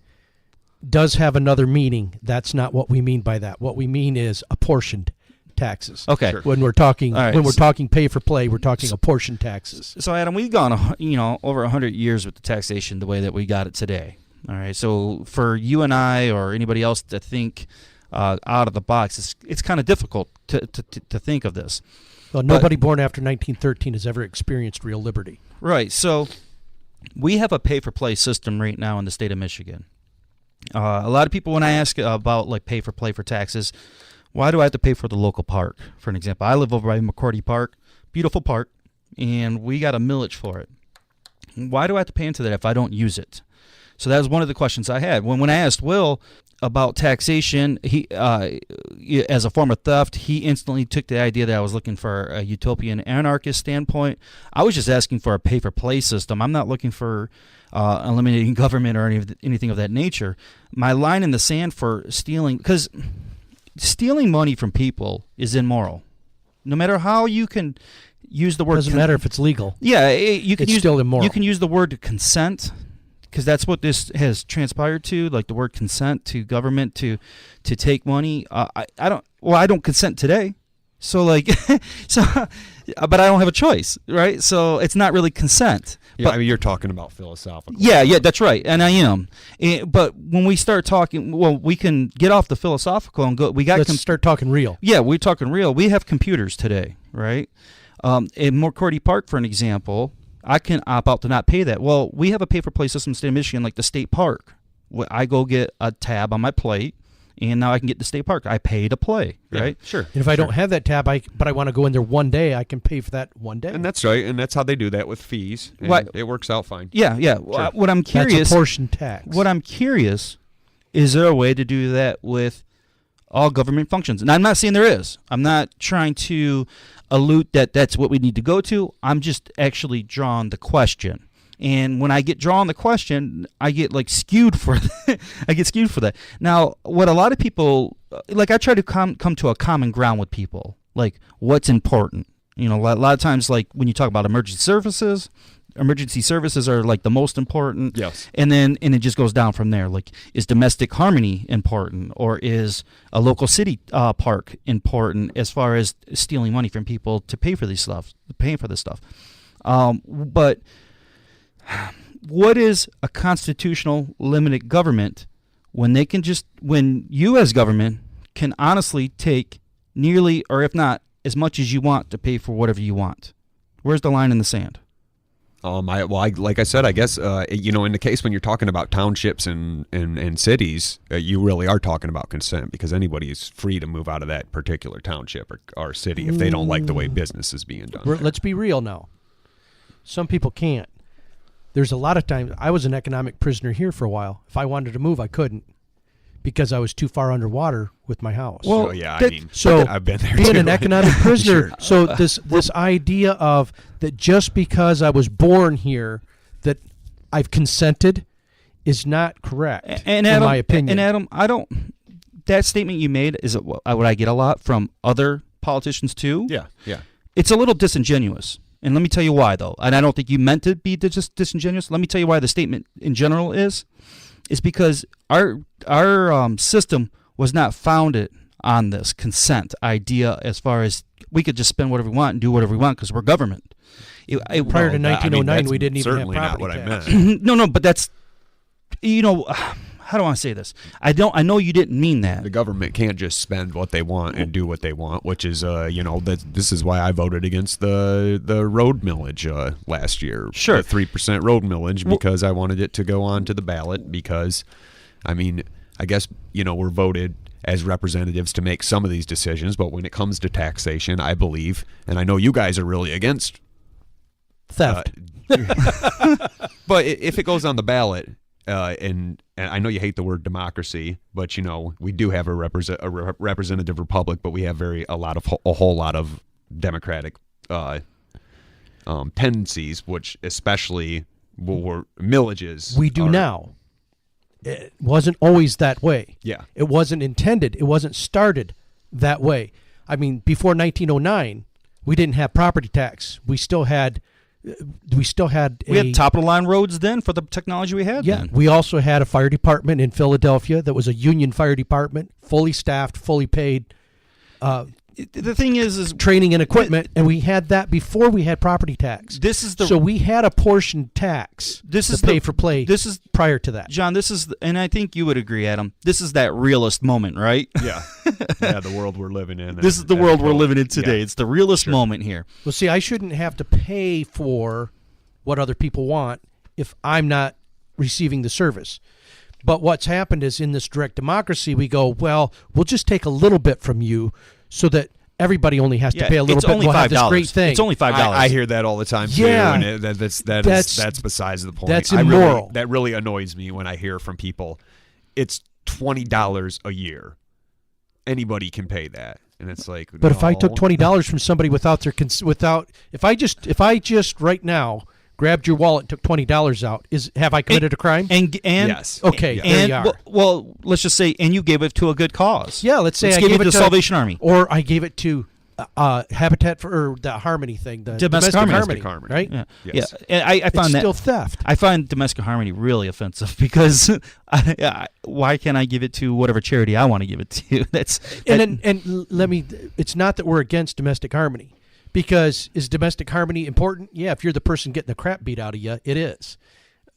Speaker 3: does have another meaning. That's not what we mean by that. What we mean is apportioned taxes.
Speaker 1: Okay. Sure.
Speaker 3: When we're talking pay for play, we're talking apportioned taxes.
Speaker 1: So, Adam, we've gone over 100 years with the taxation the way that we got it today. All right. So, for you and I or anybody else to think out of the box, it's kind of difficult to think of this.
Speaker 3: Well, nobody born after 1913 has ever experienced real liberty.
Speaker 1: Right. So we have a pay-for-play system right now in the state of Michigan. A lot of people, when I ask about like pay-for-play for taxes, why do I have to pay for the local park? For an example, I live over by McCordy Park, beautiful park, and we got a millage for it. Why do I have to pay into that if I don't use it? So that was one of the questions I had. When I asked Will about taxation, he as a form of theft, he instantly took the idea that I was looking for a utopian anarchist standpoint. I was just asking for a pay-for-play system. I'm not looking for eliminating government or anything of that nature. My line in the sand for stealing, because stealing money from people is immoral. No matter how you can use the word...
Speaker 3: Doesn't matter if it's legal.
Speaker 1: Yeah, it's
Speaker 3: still immoral.
Speaker 1: You can use the word consent, because that's what this has transpired to, like the word consent to government to take money. I don't consent today. So like, so, but I don't have a choice, right? So it's not really consent.
Speaker 2: Yeah,
Speaker 1: But
Speaker 2: I mean, you're talking about philosophical.
Speaker 1: yeah, that's right, and I am. But when we start talking, well, we can get off the philosophical and go.
Speaker 3: Let's start talking real.
Speaker 1: Yeah, we're talking real. We have computers today, right? In McCordy Park, for an example, I can opt out to not pay that. Well, we have a pay-for-play system in the state of Michigan, like the state park. I go get a tab on my plate, and now I can get the state park. I pay to play, right?
Speaker 2: Yeah, sure.
Speaker 3: And if I don't have that tab, but I want to go in there one day, I can pay for that one day.
Speaker 2: And that's right, and that's how they do that with fees. And
Speaker 1: What?
Speaker 2: It works out fine.
Speaker 1: Yeah.
Speaker 2: Sure.
Speaker 1: What I'm curious,
Speaker 3: That's a portion tax.
Speaker 1: what I'm curious, is there a way to do that with all government functions? And I'm not saying there is. I'm not trying to allude that that's what we need to go to. I'm just actually drawing the question. And when I get drawn the question, I get like skewed for that. I get skewed for that. Now, what a lot of people like, I try to come to a common ground with people, like what's important. You know, a lot of times, like when you talk about emergency services are like the most important.
Speaker 2: Yes.
Speaker 1: And it just goes down from there. Like, is domestic harmony important, or is a local city park important as far as stealing money from people to pay for this stuff? But what is a constitutional limited government when you as government can honestly take nearly, or if not as much as you want, to pay for whatever you want? Where's the line in the sand?
Speaker 2: Like I said, I guess in the case when you're talking about townships and cities, you really are talking about consent, because anybody is free to move out of that particular township or city if they don't like the way business is being done.
Speaker 3: Let's be real now. Some people can't. There's a lot of times, I was an economic prisoner here for a while. If I wanted to move, I couldn't, because I was too far underwater with my house.
Speaker 1: Well,
Speaker 2: So, yeah, I've been there
Speaker 3: being
Speaker 2: too.
Speaker 3: an economic prisoner.
Speaker 2: Sure.
Speaker 3: So this idea of that just because I was born here that I've consented is not correct,
Speaker 1: And
Speaker 3: in
Speaker 1: Adam,
Speaker 3: my opinion.
Speaker 1: And Adam, I don't. That statement you made is what I get a lot from other politicians too.
Speaker 2: Yeah.
Speaker 1: It's a little disingenuous. And let me tell you why, though. And I don't think you meant to be just disingenuous. Let me tell you why the statement in general is because our system was not founded on this consent idea, as far as we could just spend whatever we want and do whatever we want because we're government.
Speaker 3: Prior to 1909, we didn't even have
Speaker 2: certainly not
Speaker 3: property
Speaker 2: what
Speaker 3: tax.
Speaker 2: I meant.
Speaker 1: No, but that's, how do I say this? I know you didn't mean that.
Speaker 2: The government can't just spend what they want and do what they want, which is, this is why I voted against the road millage last year.
Speaker 1: Sure.
Speaker 2: The 3% road millage, because I wanted it to go on to the ballot because, I guess, we're voted as representatives to make some of these decisions, but when it comes to taxation, I believe, and I know you guys are really against
Speaker 3: Theft.
Speaker 2: But if it goes on the ballot, and I know you hate the word democracy, but we do have a representative republic, but we have a whole lot of democratic tendencies, which especially were millages.
Speaker 3: We do now. It wasn't always that way.
Speaker 2: Yeah.
Speaker 3: It wasn't intended. It wasn't started that way. Before 1909, we didn't have property tax. We had
Speaker 1: top of the line roads then for the technology we had.
Speaker 3: Yeah,
Speaker 1: then.
Speaker 3: we also had a fire department in Philadelphia that was a union fire department, fully staffed, fully paid.
Speaker 1: The thing is
Speaker 3: training and equipment, and we had that before we had property tax. So we had a portion tax. Pay for play.
Speaker 1: This is
Speaker 3: prior to that,
Speaker 1: John. And I think you would agree, Adam. This is that realist moment, right?
Speaker 2: Yeah, the world we're living in.
Speaker 1: This is the world we're living in today. Yeah. It's the realist moment here.
Speaker 3: Well, see, I shouldn't have to pay for what other people want if I'm not receiving the service. But what's happened is, in this direct democracy, we go, well, we'll just take a little bit from you, so that everybody only has to pay a little bit. We'll have this great thing.
Speaker 1: It's only $5.
Speaker 2: I hear that all the time too.
Speaker 3: Yeah,
Speaker 2: and that's besides the point.
Speaker 3: That's immoral.
Speaker 2: That really annoys me when I hear from people, it's $20 a year. Anybody can pay that, and it's like.
Speaker 3: But if I took $20 from somebody if I just right now grabbed your wallet and took $20 out, have I committed a crime?
Speaker 1: And
Speaker 2: yes.
Speaker 3: Okay.
Speaker 1: Yeah. And well, let's just say, and you gave it to a good cause.
Speaker 3: Yeah. Let's say I
Speaker 1: gave
Speaker 3: gave
Speaker 1: it to the Salvation Army,
Speaker 3: or I gave it to Habitat for the Harmony thing, the
Speaker 1: Domestic
Speaker 2: harmony,
Speaker 3: right?
Speaker 1: Yeah,
Speaker 2: Yes.
Speaker 1: And I find
Speaker 3: It's
Speaker 1: that
Speaker 3: still theft.
Speaker 1: I find domestic harmony really offensive because why can't I give it to whatever charity I want to give it to?
Speaker 3: And let me. It's not that we're against domestic harmony, because is domestic harmony important? Yeah, if you're the person getting the crap beat out of you, it is,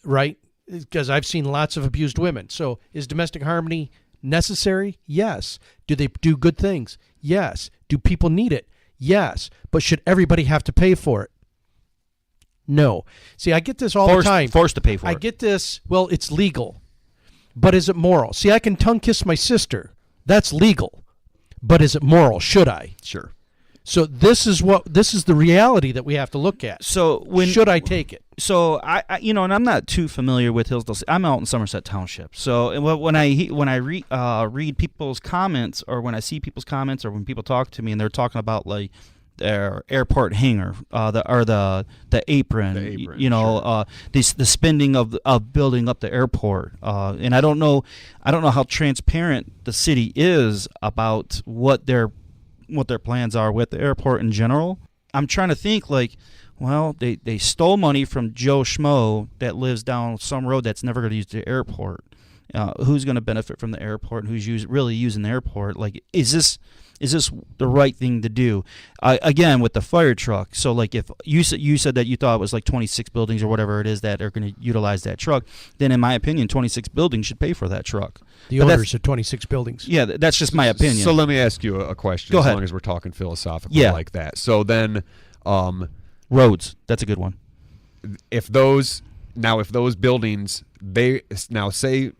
Speaker 3: right? Because I've seen lots of abused women. So is domestic harmony necessary? Yes. Do they do good things? Yes. Do people need it? Yes. But should everybody have to pay for it? No. See, I get this all the time.
Speaker 1: Forced to pay for it.
Speaker 3: I get this. Well, it's legal, but is it moral? See, I can tongue kiss my sister. That's legal, but is it moral? Should I?
Speaker 2: Sure.
Speaker 3: So this is the reality that we have to look at.
Speaker 1: So
Speaker 3: should I take it?
Speaker 1: So I and I'm not too familiar with Hillsdale. I'm out in Somerset Township. So when I read people's comments, or when I see people's comments, or when people talk to me and they're talking about like their airport hangar, the apron,
Speaker 2: sure.
Speaker 1: The spending of building up the airport, and I don't know how transparent the city is about what their plans are with the airport in general. I'm trying to think like, well, they stole money from Joe Schmo that lives down some road that's never going to use the airport. Who's going to benefit from the airport, and who's really using the airport? Like, is this the right thing to do? Again, with the fire truck. So, like, if you said that you thought it was like 26 buildings or whatever it is that are going to utilize that truck, then in my opinion, 26 buildings should pay for that truck.
Speaker 3: The owners of 26 buildings.
Speaker 1: Yeah, that's just my opinion.
Speaker 2: So let me ask you a question.
Speaker 1: Go
Speaker 2: as
Speaker 1: ahead.
Speaker 2: long as we're talking philosophically like that. So then,
Speaker 1: roads. That's a good one.
Speaker 2: If those buildings, say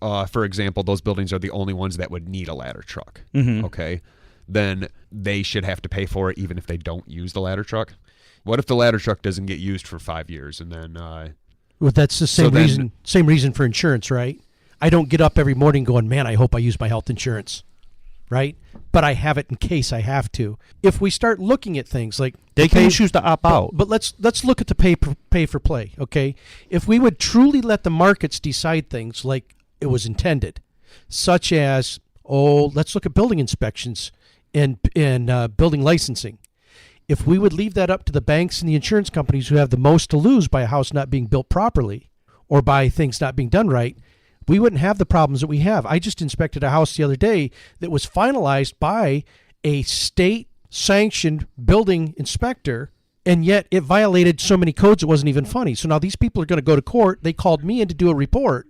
Speaker 2: for example, those buildings are the only ones that would need a ladder truck.
Speaker 1: Mm-hmm.
Speaker 2: Okay, then they should have to pay for it even if they don't use the ladder truck. What if the ladder truck doesn't get used for 5 years and then?
Speaker 3: Well, that's the same reason. Same reason for insurance, right? I don't get up every morning going, man, I hope I use my health insurance, right? But I have it in case I have to. If we start looking at things like
Speaker 1: they can choose to opt out,
Speaker 3: but let's look at the pay for play. Okay, if we would truly let the markets decide things like it was intended, such as let's look at building inspections and building licensing. If we would leave that up to the banks and the insurance companies who have the most to lose by a house not being built properly or by things not being done right, we wouldn't have the problems that we have. I just inspected a house the other day that was finalized by a state-sanctioned building inspector, and yet it violated so many codes it wasn't even funny. So now these people are going to go to court. They called me in to do a report.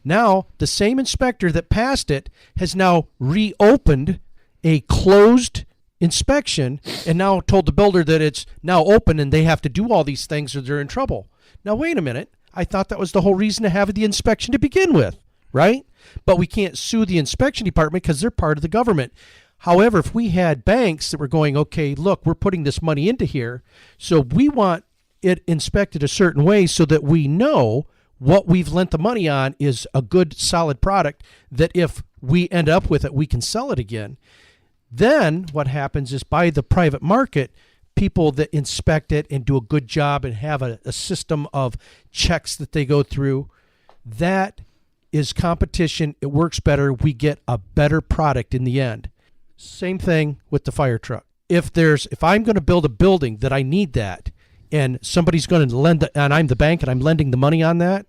Speaker 3: Now the same inspector that passed it has now reopened a closed inspection and now told the builder that it's now open and they have to do all these things or they're in trouble. Now, wait a minute. I thought that was the whole reason to have the inspection to begin with, right? But we can't sue the inspection department because they're part of the government. However, if we had banks that were going, okay, look, we're putting this money into here, so we want it inspected a certain way so that we know what we've lent the money on is a good, solid product that if we end up with it, we can sell it again. Then what happens is by the private market, people that inspect it and do a good job and have a system of checks that they go through, that is competition. It works better. We get a better product in the end. Same thing with the fire truck. If I'm going to build a building that I need that and somebody's going to lend and I'm the bank and I'm lending the money on that,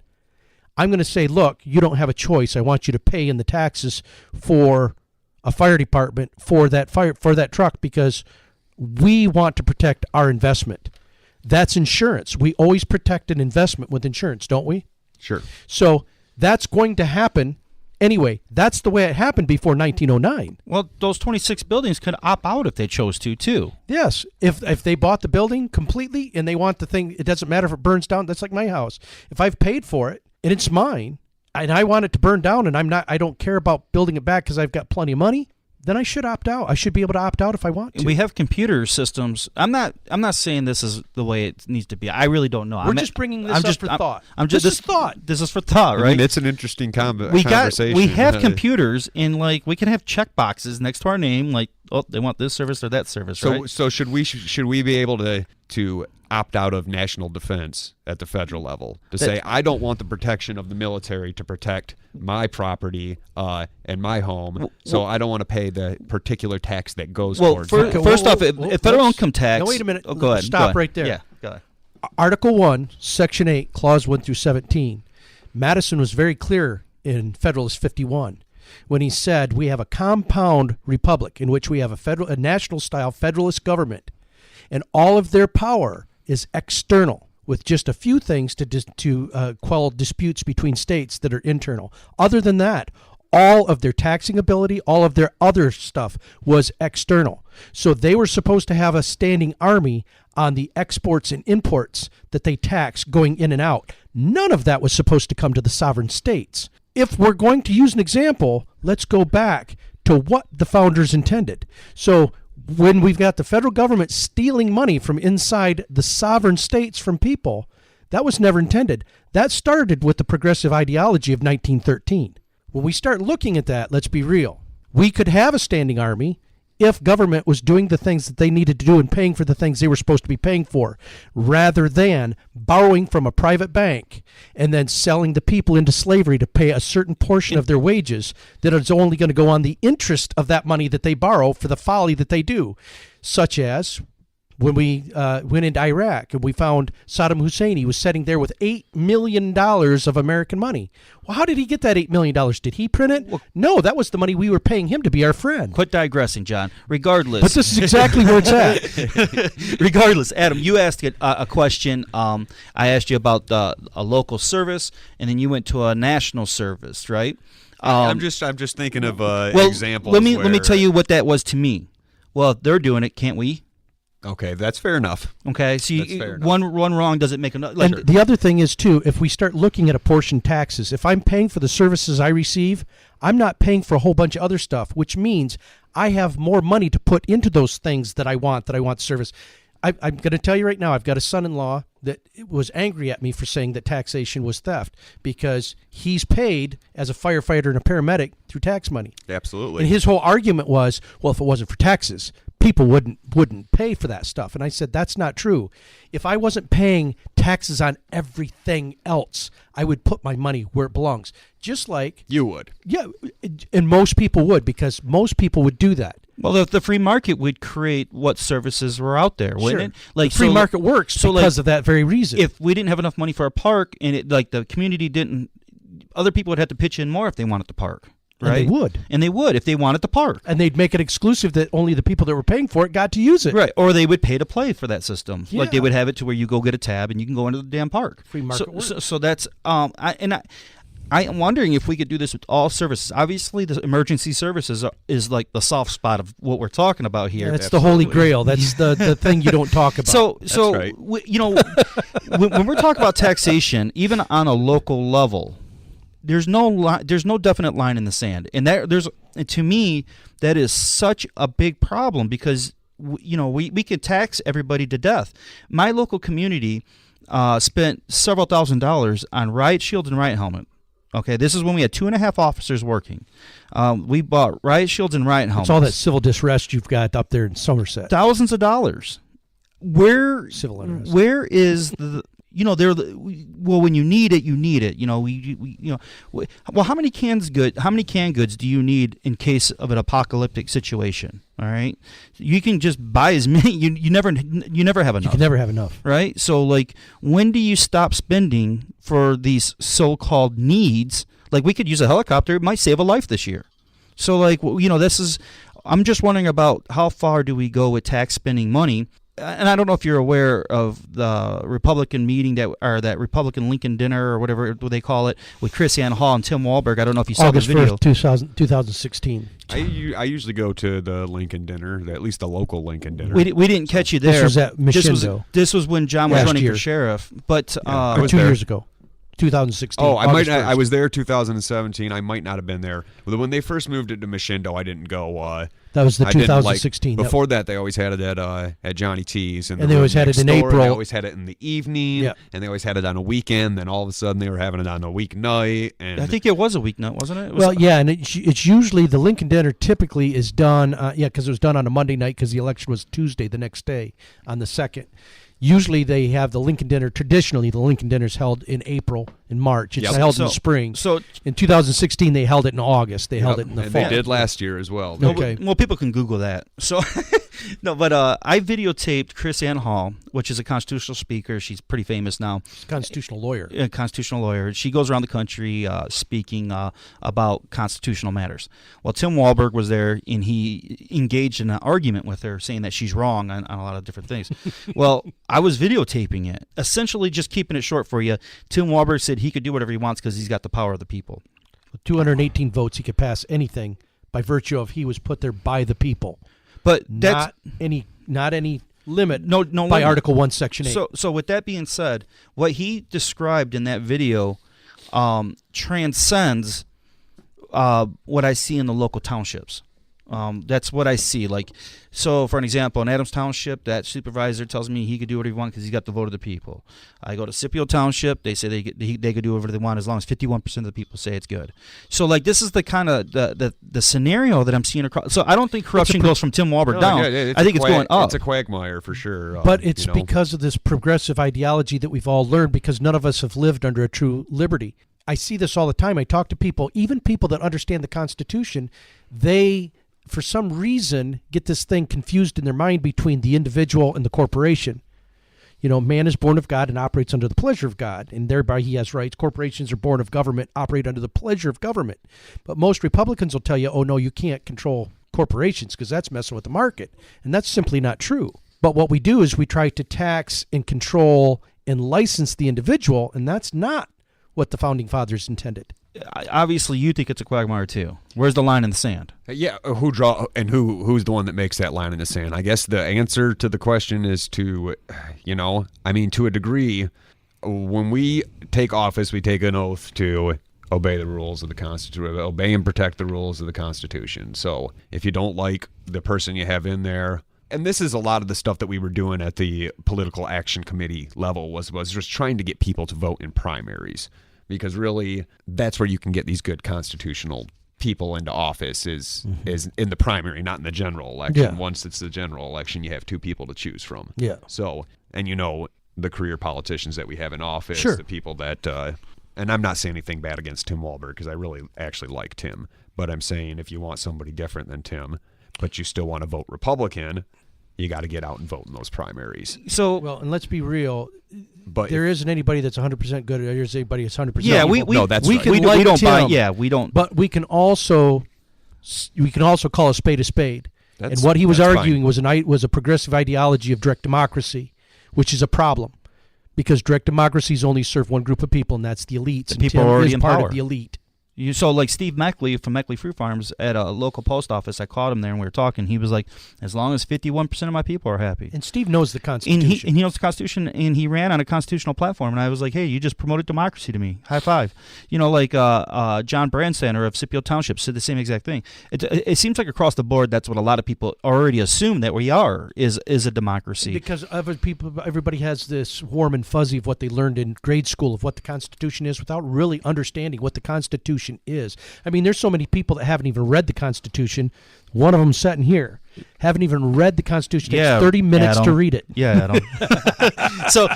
Speaker 3: I'm going to say, look, you don't have a choice. I want you to pay in the taxes for a fire department for that truck because we want to protect our investment. That's insurance. We always protect an investment with insurance, don't we?
Speaker 2: Sure.
Speaker 3: So that's going to happen anyway. That's the way it happened before 1909.
Speaker 1: Well, those 26 buildings could opt out if they chose to, too.
Speaker 3: Yes. If they bought the building completely and they want the thing, it doesn't matter if it burns down. That's like my house. If I've paid for it and it's mine and I want it to burn down and I don't care about building it back because I've got plenty of money, then I should opt out. I should be able to opt out if I want to.
Speaker 1: We have computer systems. I'm not saying this is the way it needs to be. I really don't know.
Speaker 3: We're just bringing this up for thought.
Speaker 1: This is thought. This is for thought, right?
Speaker 2: I mean, it's an interesting conversation.
Speaker 1: We have computers, and like we can have check boxes next to our name, like they want this service or that service.
Speaker 2: So
Speaker 1: right?
Speaker 2: so should we be able to opt out of national defense at the federal level, to say, I don't want the protection of the military to protect my property and my home, so I don't want to pay the particular tax that goes towards that.
Speaker 1: First off, if federal income tax...
Speaker 3: No, wait a minute.
Speaker 1: Oh, go ahead.
Speaker 3: Stop right there.
Speaker 1: Yeah, go ahead.
Speaker 3: Article 1, Section 8, Clause 1 through 17. Madison was very clear in Federalist 51 when he said we have a compound republic in which we have a national-style federalist government, and all of their power is external, with just a few things to quell disputes between states that are internal. Other than that, all of their taxing ability, all of their other stuff was external. So they were supposed to have a standing army on the exports and imports that they tax going in and out. None of that was supposed to come to the sovereign states. If we're going to use an example, let's go back to what the founders intended. So when we've got the federal government stealing money from inside the sovereign states from people, that was never intended. That started with the progressive ideology of 1913. When we start looking at that, let's be real. We could have a standing army if government was doing the things that they needed to do and paying for the things they were supposed to be paying for, rather than borrowing from a private bank and then selling the people into slavery to pay a certain portion of their wages that is only going to go on the interest of that money that they borrow for the folly that they do, such as when we went into Iraq and we found Saddam Hussein. He was sitting there with $8 million of American money. Well, how did he get that $8 million? Did he print it? No, that was the money we were paying him to be our friend.
Speaker 1: Quit digressing, John. Regardless.
Speaker 3: But this is exactly where it's at.
Speaker 1: Regardless, Adam, you asked a question. I asked you about a local service, and then you went to a national service, right?
Speaker 2: I'm just thinking of examples.
Speaker 1: Let me tell you what that was to me. Well, if they're doing it, can't we?
Speaker 2: Okay, that's fair enough.
Speaker 1: Okay, so one wrong doesn't make another.
Speaker 3: And the other thing is, too, if we start looking at apportioned taxes, if I'm paying for the services I receive, I'm not paying for a whole bunch of other stuff, which means I have more money to put into those things that I want service. I'm going to tell you right now, I've got a son-in-law that was angry at me for saying that taxation was theft because he's paid as a firefighter and a paramedic through tax money.
Speaker 2: Absolutely.
Speaker 3: And his whole argument was, well, if it wasn't for taxes, people wouldn't pay for that stuff. And I said, that's not true. If I wasn't paying taxes on everything else, I would put my money where it belongs. Just like...
Speaker 2: You would.
Speaker 3: Yeah, and most people would, because most people would do that.
Speaker 1: Well, the free market would create what services were out there, wouldn't it?
Speaker 3: Like the free market works because of that very reason.
Speaker 1: If we didn't have enough money for a park, and the community didn't, other people would have to pitch in more if they wanted the park, right?
Speaker 3: And they would
Speaker 1: if they wanted the park,
Speaker 3: and they'd make it exclusive that only the people that were paying for it got to use it,
Speaker 1: right? Or they would pay to play for that system. Yeah. Like they would have it to where you go get a tab and you can go into the damn park.
Speaker 3: Free market works.
Speaker 1: So that's I am wondering if we could do this with all services. Obviously, the emergency services is like the soft spot of what we're talking about here.
Speaker 3: That's the holy grail. That's the thing you don't talk about.
Speaker 1: So
Speaker 2: right.
Speaker 1: When we're talking about taxation, even on a local level, there's no definite line in the sand, and to me that is such a big problem because we could tax everybody to death. My local community spent several $1,000s on riot shields and riot helmet. Okay, this is when we had 2.5 officers working. We bought riot shields and riot helmets.
Speaker 3: It's all that civil distress you've got up there in Somerset.
Speaker 1: Thousands of dollars.
Speaker 3: Civil unrest.
Speaker 1: Where is the? When you need it, you need it. Well, how many canned goods do you need in case of an apocalyptic situation? All right, you can just buy as many. You never have enough.
Speaker 3: You can never have enough,
Speaker 1: right? So, when do you stop spending for these so-called needs? Like, we could use a helicopter; it might save a life this year. So, this is. I'm just wondering about how far do we go with tax spending money. And I don't know if you're aware of the Republican meeting that Republican Lincoln dinner or whatever they call it with Chris Ann Hall and Tim Wahlberg. I don't know if you saw the video.
Speaker 3: August 1st, 2016.
Speaker 2: I usually go to the Lincoln dinner, at least the local Lincoln dinner.
Speaker 1: We didn't catch you there.
Speaker 3: This was at Mishindo.
Speaker 1: This was when John was running for sheriff. But
Speaker 2: I was
Speaker 3: 2
Speaker 2: there.
Speaker 3: years ago. 2016.
Speaker 2: Oh, I was there 2017. I might not have been there. When they first moved it to Mishindo, I didn't go.
Speaker 3: That was the 2016.
Speaker 2: Before that, they always had it at Johnny T's.
Speaker 3: And they always had it in April.
Speaker 2: They always had it in the evening. And they always had it on a weekend. Then all of a sudden, they were having it on a weeknight. And
Speaker 1: I think it was a weeknight, wasn't it?
Speaker 3: And it's usually the Lincoln dinner typically is done, because it was done on a Monday night because the election was Tuesday the next day on the 2nd. Usually they have the Lincoln Dinner. Traditionally, the Lincoln Dinner is held in April and March. It's held in the spring. So in 2016, they held it in August. They held it in the fall.
Speaker 2: They did last year as well.
Speaker 3: Okay.
Speaker 1: Well, people can Google that. So, no, but I videotaped Chris Ann Hall, which is a constitutional speaker. She's pretty famous now.
Speaker 3: Constitutional lawyer.
Speaker 1: A constitutional lawyer. She goes around the country speaking about constitutional matters. Well, Tim Walberg was there, and he engaged in an argument with her, saying that she's wrong on a lot of different things. Well, I was videotaping it, essentially just keeping it short for you. Tim Walberg said he could do whatever he wants because he's got the power of the people.
Speaker 3: With 218 votes, he could pass anything by virtue of he was put there by the people.
Speaker 1: But that's
Speaker 3: not any limit
Speaker 1: no
Speaker 3: by
Speaker 1: limit.
Speaker 3: Article 1, Section 8.
Speaker 1: So with that being said, what he described in that video transcends what I see in the local townships. That's what I see. Like, so for an example, in Adams Township, that supervisor tells me he could do whatever he wants because he's got the vote of the people. I go to Scipio Township, they say they could do whatever they want as long as 51% of the people say it's good. So like this is the kind of the scenario that I'm seeing across. So I don't think corruption goes from Tim Walberg down. I think it's going up.
Speaker 2: It's a quagmire for sure.
Speaker 3: But it's because of this progressive ideology that we've all learned because none of us have lived under a true liberty. I see this all the time. I talk to people, even people that understand the Constitution, they for some reason get this thing confused in their mind between the individual and the corporation. You know, man is born of God and operates under the pleasure of God, and thereby he has rights. Corporations are born of government, operate under the pleasure of government. But most Republicans will tell you, oh, no, you can't control corporations because that's messing with the market. And that's simply not true. But what we do is we try to tax and control and license the individual, and that's not what the Founding Fathers intended.
Speaker 1: Obviously, you think it's a quagmire too. Where's the line in the sand?
Speaker 2: Yeah, who's the one that makes that line in the sand? I guess the answer to the question is to a degree, when we take office, we take an oath to obey the rules of the Constitution, obey and protect the rules of the Constitution. So if you don't like the person you have in there, and this is a lot of the stuff that we were doing at the political action committee level was just trying to get people to vote in primaries. Because really, that's where you can get these good constitutional people into office is in the primary, not in the general election.
Speaker 3: Yeah.
Speaker 2: Once it's the general election, you have two people to choose from.
Speaker 3: Yeah.
Speaker 2: So, and the career politicians that we have in office,
Speaker 3: sure.
Speaker 2: the people that, and I'm not saying anything bad against Tim Walberg because I really actually like Tim, but I'm saying if you want somebody different than Tim, but you still want to vote Republican, you got to get out and vote in those primaries.
Speaker 1: So,
Speaker 3: well, and let's be real.
Speaker 2: But
Speaker 3: there isn't anybody that's 100% good. There's anybody that's 100%
Speaker 1: yeah,
Speaker 3: evil.
Speaker 2: that's
Speaker 1: we
Speaker 2: right.
Speaker 1: can
Speaker 3: We
Speaker 1: we don't
Speaker 3: Tim,
Speaker 1: buy. Yeah, we don't.
Speaker 3: But we can also call a spade a spade. And what he was arguing was a progressive ideology of direct democracy, which is a problem because direct democracies only serve one group of people, and that's the elites.
Speaker 1: The
Speaker 3: and
Speaker 1: people
Speaker 3: Tim
Speaker 1: already
Speaker 3: is
Speaker 1: in
Speaker 3: part
Speaker 1: power.
Speaker 3: of the elite.
Speaker 1: So like Steve Meckley from Meckley Fruit Farms at a local post office, I called him there and we were talking. He was like, as long as 51% of my people are happy.
Speaker 3: And Steve knows the Constitution.
Speaker 1: And he knows the Constitution, and he ran on a constitutional platform. And I was like, hey, you just promoted democracy to me. High five. Like John Brandstander of Scipio Township said the same exact thing. It seems like across the board, that's what a lot of people already assume that we are, is a democracy.
Speaker 3: Because everybody has this warm and fuzzy of what they learned in grade school of what the Constitution is without really understanding what the Constitution is. I mean, there's so many people that haven't even read the Constitution. One of them sitting here haven't even read the Constitution. It takes 30 minutes to read it.
Speaker 1: Yeah, Adam. so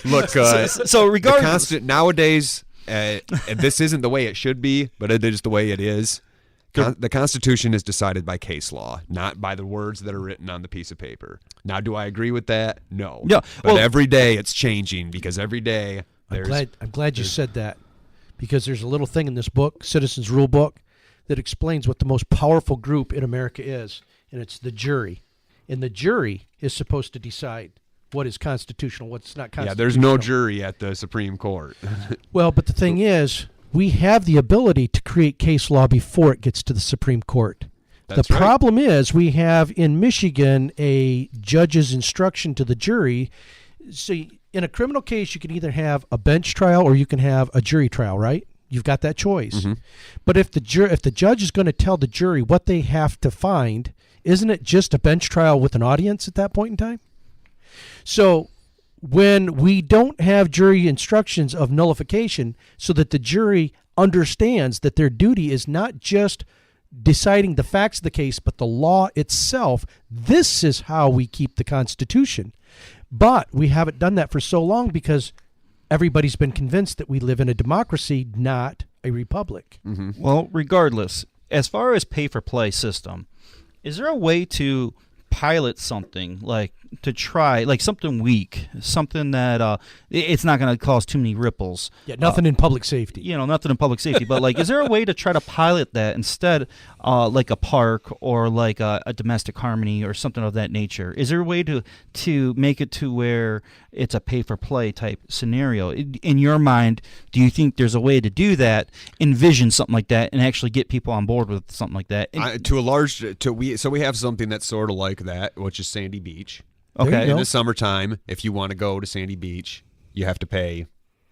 Speaker 2: look.
Speaker 1: So regardless,
Speaker 2: nowadays, this isn't the way it should be, but it is the way it is. The Constitution is decided by case law, not by the words that are written on the piece of paper. Now, do I agree with that? No. But every day it's changing because every day there's.
Speaker 3: I'm glad you said that. Because there's a little thing in this book, Citizens Rule Book, that explains what the most powerful group in America is, and it's the jury. And the jury is supposed to decide what is constitutional, what's not constitutional.
Speaker 2: Yeah, there's no jury at the Supreme Court.
Speaker 3: Well, but the thing is, we have the ability to create case law before it gets to the Supreme Court.
Speaker 2: That's
Speaker 3: the problem is we have in Michigan a judge's instruction to the jury. See, in a criminal case, you can either have a bench trial or you can have a jury trial, right? You've got that choice. Mm-hmm. But if the judge is going to tell the jury what they have to find, isn't it just a bench trial with an audience at that point in time? So when we don't have jury instructions of nullification so that the jury understands that their duty is not just deciding the facts of the case, but the law itself, this is how we keep the Constitution. But we haven't done that for so long because everybody's been convinced that we live in a democracy, not a republic.
Speaker 2: Mm-hmm.
Speaker 1: Well, regardless, as far as pay-for-play system, is there a way to pilot something, like to try, like something weak, something that it's not going to cause too many ripples?
Speaker 3: Yeah, nothing in public safety.
Speaker 1: Nothing in public safety. But like, is there a way to try to pilot that instead, like a park or like a domestic harmony or something of that nature? Is there a way to make it to where it's a pay-for-play type scenario? In your mind, do you think there's a way to do that, envision something like that, and actually get people on board with something like that?
Speaker 2: We have something that's sort of like that, which is Sandy Beach.
Speaker 1: Okay.
Speaker 2: In the summertime, if you want to go to Sandy Beach, you have to pay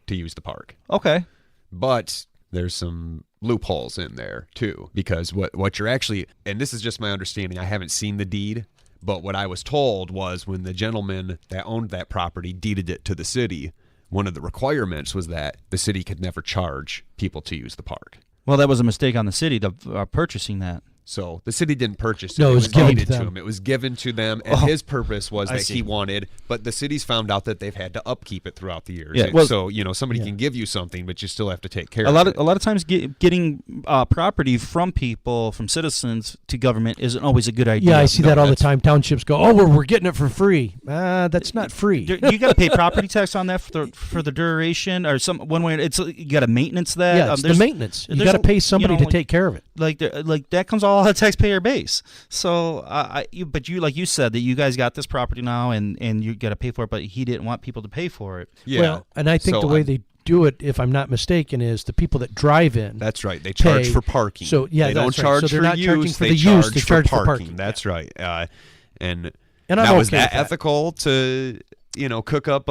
Speaker 2: to use the park.
Speaker 1: Okay.
Speaker 2: But there's some loopholes in there too, because what you're actually, and this is just my understanding, I haven't seen the deed, but what I was told was when the gentleman that owned that property deeded it to the city, one of the requirements was that the city could never charge people to use the park.
Speaker 1: Well, that was a mistake on the city to purchasing that.
Speaker 2: So the city didn't purchase it.
Speaker 3: No, it was given
Speaker 2: deeded
Speaker 3: to them.
Speaker 2: him. It was given to them, and his purpose was that he wanted. But the city's found out that they've had to upkeep it throughout the years.
Speaker 1: Yeah, well,
Speaker 2: so somebody can give you something, but you still have to take care
Speaker 1: a
Speaker 2: of it.
Speaker 1: A lot of times, getting property from people, from citizens to government isn't always a good idea.
Speaker 3: Yeah, I see that all the time. Townships go, "Oh, we're getting it for free." That's not free.
Speaker 1: You got to pay property tax on that for the duration, or one way. It's you got to maintenance that.
Speaker 3: Yeah, it's the maintenance. You got to pay somebody to take care of it.
Speaker 1: Like that comes all out of taxpayer base. So, but like you said, that you guys got this property now, and you got to pay for it, but he didn't want people to pay for it.
Speaker 2: Yeah.
Speaker 3: Well, and I think the way they do it, if I'm not mistaken, is the people that drive in.
Speaker 2: That's right. They charge for parking.
Speaker 3: So yeah,
Speaker 2: they don't
Speaker 3: right.
Speaker 2: charge
Speaker 3: so they're
Speaker 2: for
Speaker 3: not
Speaker 2: use.
Speaker 3: Charging for
Speaker 2: they
Speaker 3: the
Speaker 2: charge
Speaker 3: use. They charge for parking.
Speaker 2: That's right. And
Speaker 3: I'm
Speaker 2: now, is
Speaker 3: okay
Speaker 2: that
Speaker 3: with
Speaker 2: ethical to cook up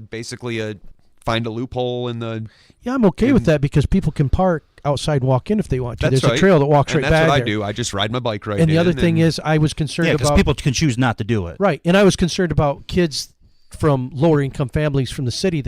Speaker 2: basically find a loophole in the?
Speaker 3: Yeah, I'm okay with that because people can park outside and walk in if they want to.
Speaker 2: That's
Speaker 3: There's a trail that walks right back there.
Speaker 2: That's what I do. I just ride my bike right in.
Speaker 3: And the other thing is, I was concerned about...
Speaker 1: because people can choose not to do it.
Speaker 3: Right, and I was concerned about kids from lower income families from the city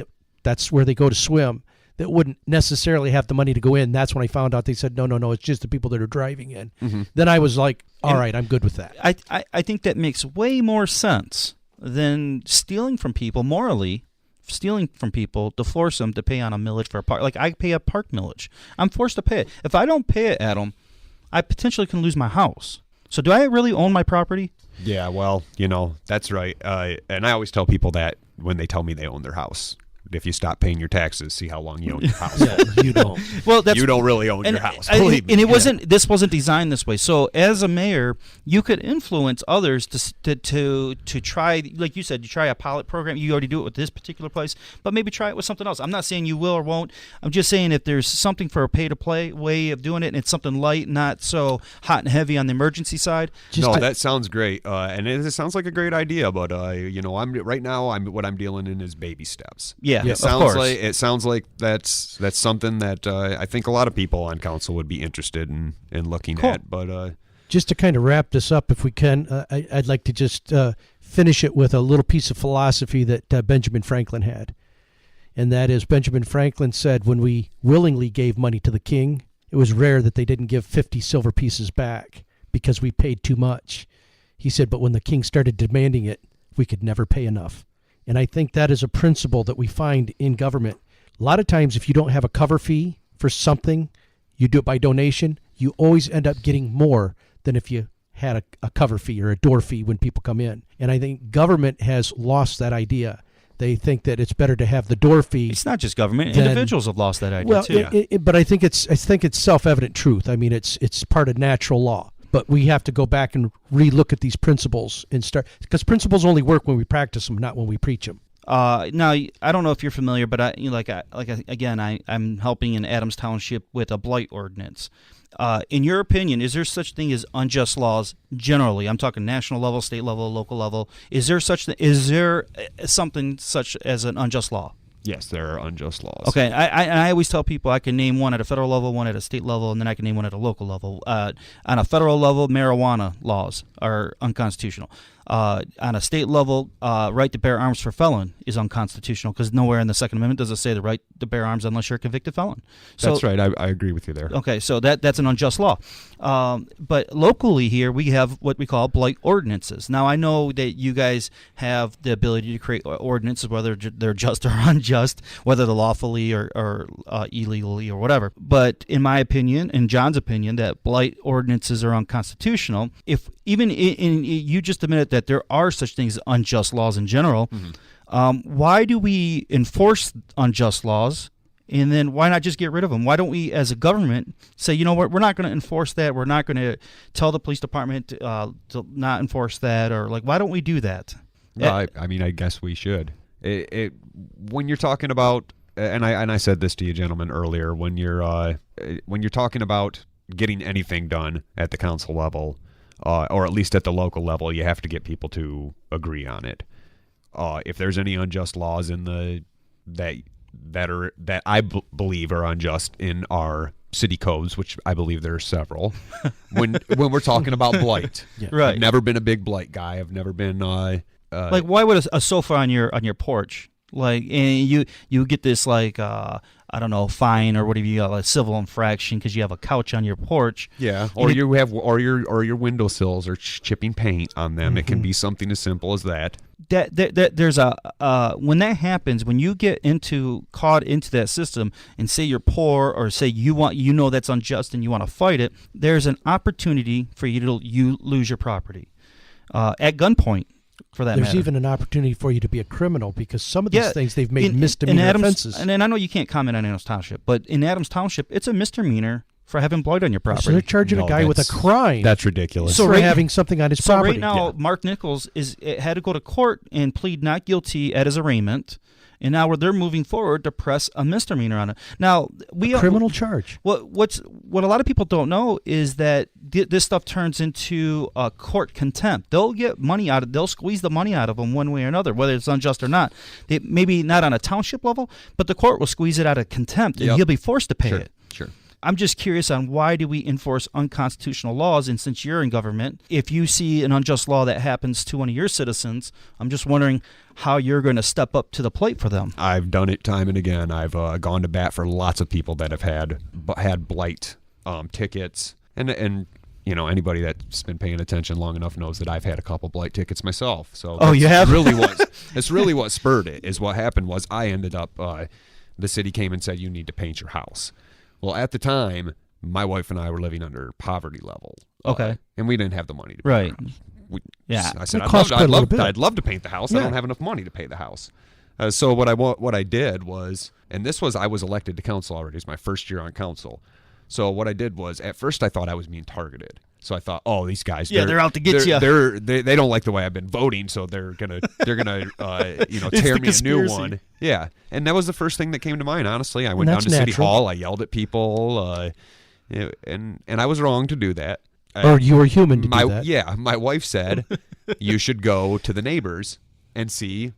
Speaker 3: that's where they go to swim that wouldn't necessarily have the money to go in. That's when I found out they said, no, it's just the people that are driving in.
Speaker 2: Mm-hmm.
Speaker 3: Then I was like, all right, I'm good with that.
Speaker 1: I think that makes way more sense than stealing from people morally. Stealing from people to force them to pay on a millage for a park. Like, I pay a park millage. I'm forced to pay it. If I don't pay it, Adam, I potentially can lose my house. So do I really own my property?
Speaker 2: Yeah, well, that's right. And I always tell people that when they tell me they own their house. If you stop paying your taxes, see how long you own your house.
Speaker 3: You don't.
Speaker 1: Well,
Speaker 2: you don't really own your house.
Speaker 1: Believe me. And this wasn't designed this way. So as a mayor, you could influence others to try, like you said, you try a pilot program. You already do it with this particular place, but maybe try it with something else. I'm not saying you will or won't. I'm just saying if there's something for a pay-to-play way of doing it, and it's something light, not so hot and heavy on the emergency side.
Speaker 2: That sounds great, and it sounds like a great idea. But what I'm dealing in is baby steps.
Speaker 1: Yeah.
Speaker 2: It sounds like that's something that I think a lot of people on council would be interested in looking at. But
Speaker 3: just to kind of wrap this up, if we can, I'd like to just finish it with a little piece of philosophy that Benjamin Franklin had, and that is Benjamin Franklin said, "When we willingly gave money to the king, it was rare that they didn't give 50 silver pieces back because we paid too much." He said, "But when the king started demanding it, we could never pay enough." And I think that is a principle that we find in government. A lot of times, if you don't have a cover fee for something, you do it by donation, you always end up getting more than if you had a cover fee or a door fee when people come in. And I think government has lost that idea. They think that it's better to have the door fee.
Speaker 1: It's not just government. Individuals have lost that idea,
Speaker 3: well,
Speaker 1: too.
Speaker 3: But I think it's self-evident truth. I mean, it's part of natural law. But we have to go back and re-look at these principles and start, because principles only work when we practice them, not when we preach them.
Speaker 1: Now, I don't know if you're familiar, but I'm helping in Adams Township with a blight ordinance. In your opinion, is there such thing as unjust laws generally? I'm talking national level, state level, local level. Is there something such as an unjust law?
Speaker 2: Yes, there are unjust laws.
Speaker 1: Okay, I always tell people I can name one at a federal level, one at a state level, and then I can name one at a local level. On a federal level, marijuana laws are unconstitutional. On a state level, right to bear arms for felon is unconstitutional because nowhere in the Second Amendment does it say the right to bear arms unless you're a convicted felon. So,
Speaker 2: that's right. I agree with you there.
Speaker 1: Okay, so that's an unjust law. But locally here, we have what we call blight ordinances. Now, I know that you guys have the ability to create ordinances, whether they're just or unjust, whether they're lawfully or illegally or whatever. But in my opinion, in John's opinion, that blight ordinances are unconstitutional. If even you just admitted that there are such things as unjust laws in general, why do we enforce unjust laws? And then why not just get rid of them? Why don't we, as a government, say, you know what, we're not going to enforce that. We're not going to tell the police department to not enforce that, or like, why don't we do that?
Speaker 2: No, I mean, I guess we should. When you're talking about, and I said this to you gentlemen earlier, when you're talking about getting anything done at the council level, or at least at the local level, you have to get people to agree on it. If there's any unjust laws in that I believe are unjust in our city codes, which I believe there are several, when we're talking about blight,
Speaker 1: Right?
Speaker 2: I've never been a big blight guy. I've never been
Speaker 1: like, why would a sofa on your porch, like, and you get this like I don't know, fine or whatever, you got a civil infraction because you have a couch on your porch.
Speaker 2: Yeah, or your windowsills are chipping paint on them. It can be something as simple as that.
Speaker 1: There's when that happens, when you get caught into that system and say you're poor, or say you know that's unjust and you want to fight it, there's an opportunity for you to lose your property at gunpoint. For that
Speaker 3: There's
Speaker 1: matter.
Speaker 3: even an opportunity for you to be a criminal, because some of these things they've made misdemeanor offenses.
Speaker 1: And I know you can't comment on Adams Township, but in Adams Township, it's a misdemeanor for having blight on your property.
Speaker 3: So they're charging a guy with a crime.
Speaker 2: That's ridiculous.
Speaker 3: So having something on his property.
Speaker 1: So right now, Mark Nichols had to go to court and plead not guilty at his arraignment. And now they're moving forward to press a misdemeanor on it. Now
Speaker 3: a criminal charge.
Speaker 1: What a lot of people don't know is that this stuff turns into court contempt. They'll get money out of. They'll squeeze the money out of them one way or another, whether it's unjust or not. Maybe not on a township level, but the court will squeeze it out of contempt, and he'll be forced to pay it.
Speaker 2: Sure.
Speaker 1: I'm just curious on why do we enforce unconstitutional laws, and since you're in government, if you see an unjust law that happens to one of your citizens, I'm just wondering how you're going to step up to the plate for them.
Speaker 2: I've done it time and again. I've gone to bat for lots of people that have had blight tickets, and you know, anybody that's been paying attention long enough knows that I've had a couple blight tickets myself. So
Speaker 1: you have?
Speaker 2: It's really what spurred it. Is what happened was I ended up the city came and said you need to paint your house. Well, at the time, my wife and I were living under poverty level.
Speaker 1: Okay.
Speaker 2: And we didn't have the money to
Speaker 1: paint
Speaker 2: the house.
Speaker 1: Yeah.
Speaker 2: I said,
Speaker 3: I'd
Speaker 2: love to paint the house. I don't have enough money to pay the house. So what I did was, and I was elected to council already. It was my first year on council. So what I did was, at first I thought I was being targeted. So I thought, oh, these guys,
Speaker 1: they're out to get you.
Speaker 2: They don't like the way I've been voting, so they're gonna tear me a new one. Yeah, and that was the first thing that came to mind. Honestly, I went down to City Hall. I yelled at people, and I was wrong to do that.
Speaker 3: Or you were human to do that.
Speaker 2: Yeah, my wife said you should go to the neighbors and see,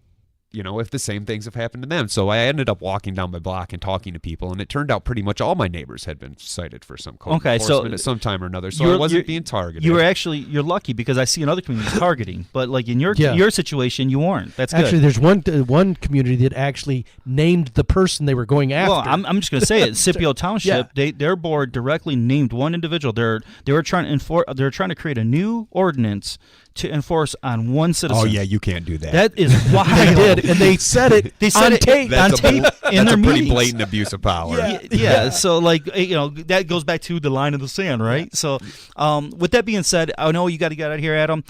Speaker 2: if the same things have happened to them. So I ended up walking down my block and talking to people, and it turned out pretty much all my neighbors had been cited for some code enforcement at some time or another. So I wasn't being targeted.
Speaker 1: You're lucky, because I see in other communities targeting, but like in your situation, you weren't. That's good.
Speaker 3: Actually, there's one community that actually named the person they were going after.
Speaker 1: Well, I'm just going to say it. Scipio Township, their board directly named one individual. They were trying to create a new ordinance to enforce on one citizen.
Speaker 2: Oh yeah, you can't do that.
Speaker 1: That is wild.
Speaker 3: They did, and they said it.
Speaker 1: They said
Speaker 3: on
Speaker 1: it
Speaker 3: tape.
Speaker 1: That's in their
Speaker 2: pretty
Speaker 1: meetings.
Speaker 2: blatant abuse of power.
Speaker 1: Yeah. So like that goes back to the line of the sand, right? Yeah. So with that being said, I know you got to get out of here, Adam.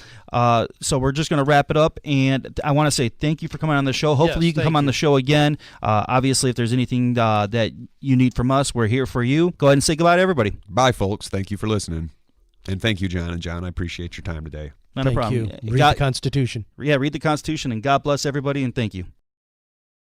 Speaker 1: So we're just going to wrap it up, and I want to say thank you for coming on the show. Hopefully you can come on the show again. Obviously, if there's anything that you need from us, we're here for you. Go ahead and say goodbye to everybody.
Speaker 2: Bye, folks. Thank you for listening, and thank you, John and John. I appreciate your time today.
Speaker 1: Not a problem.
Speaker 3: Thank you. Read the Constitution.
Speaker 1: Yeah, read the Constitution, and God bless everybody, and thank you.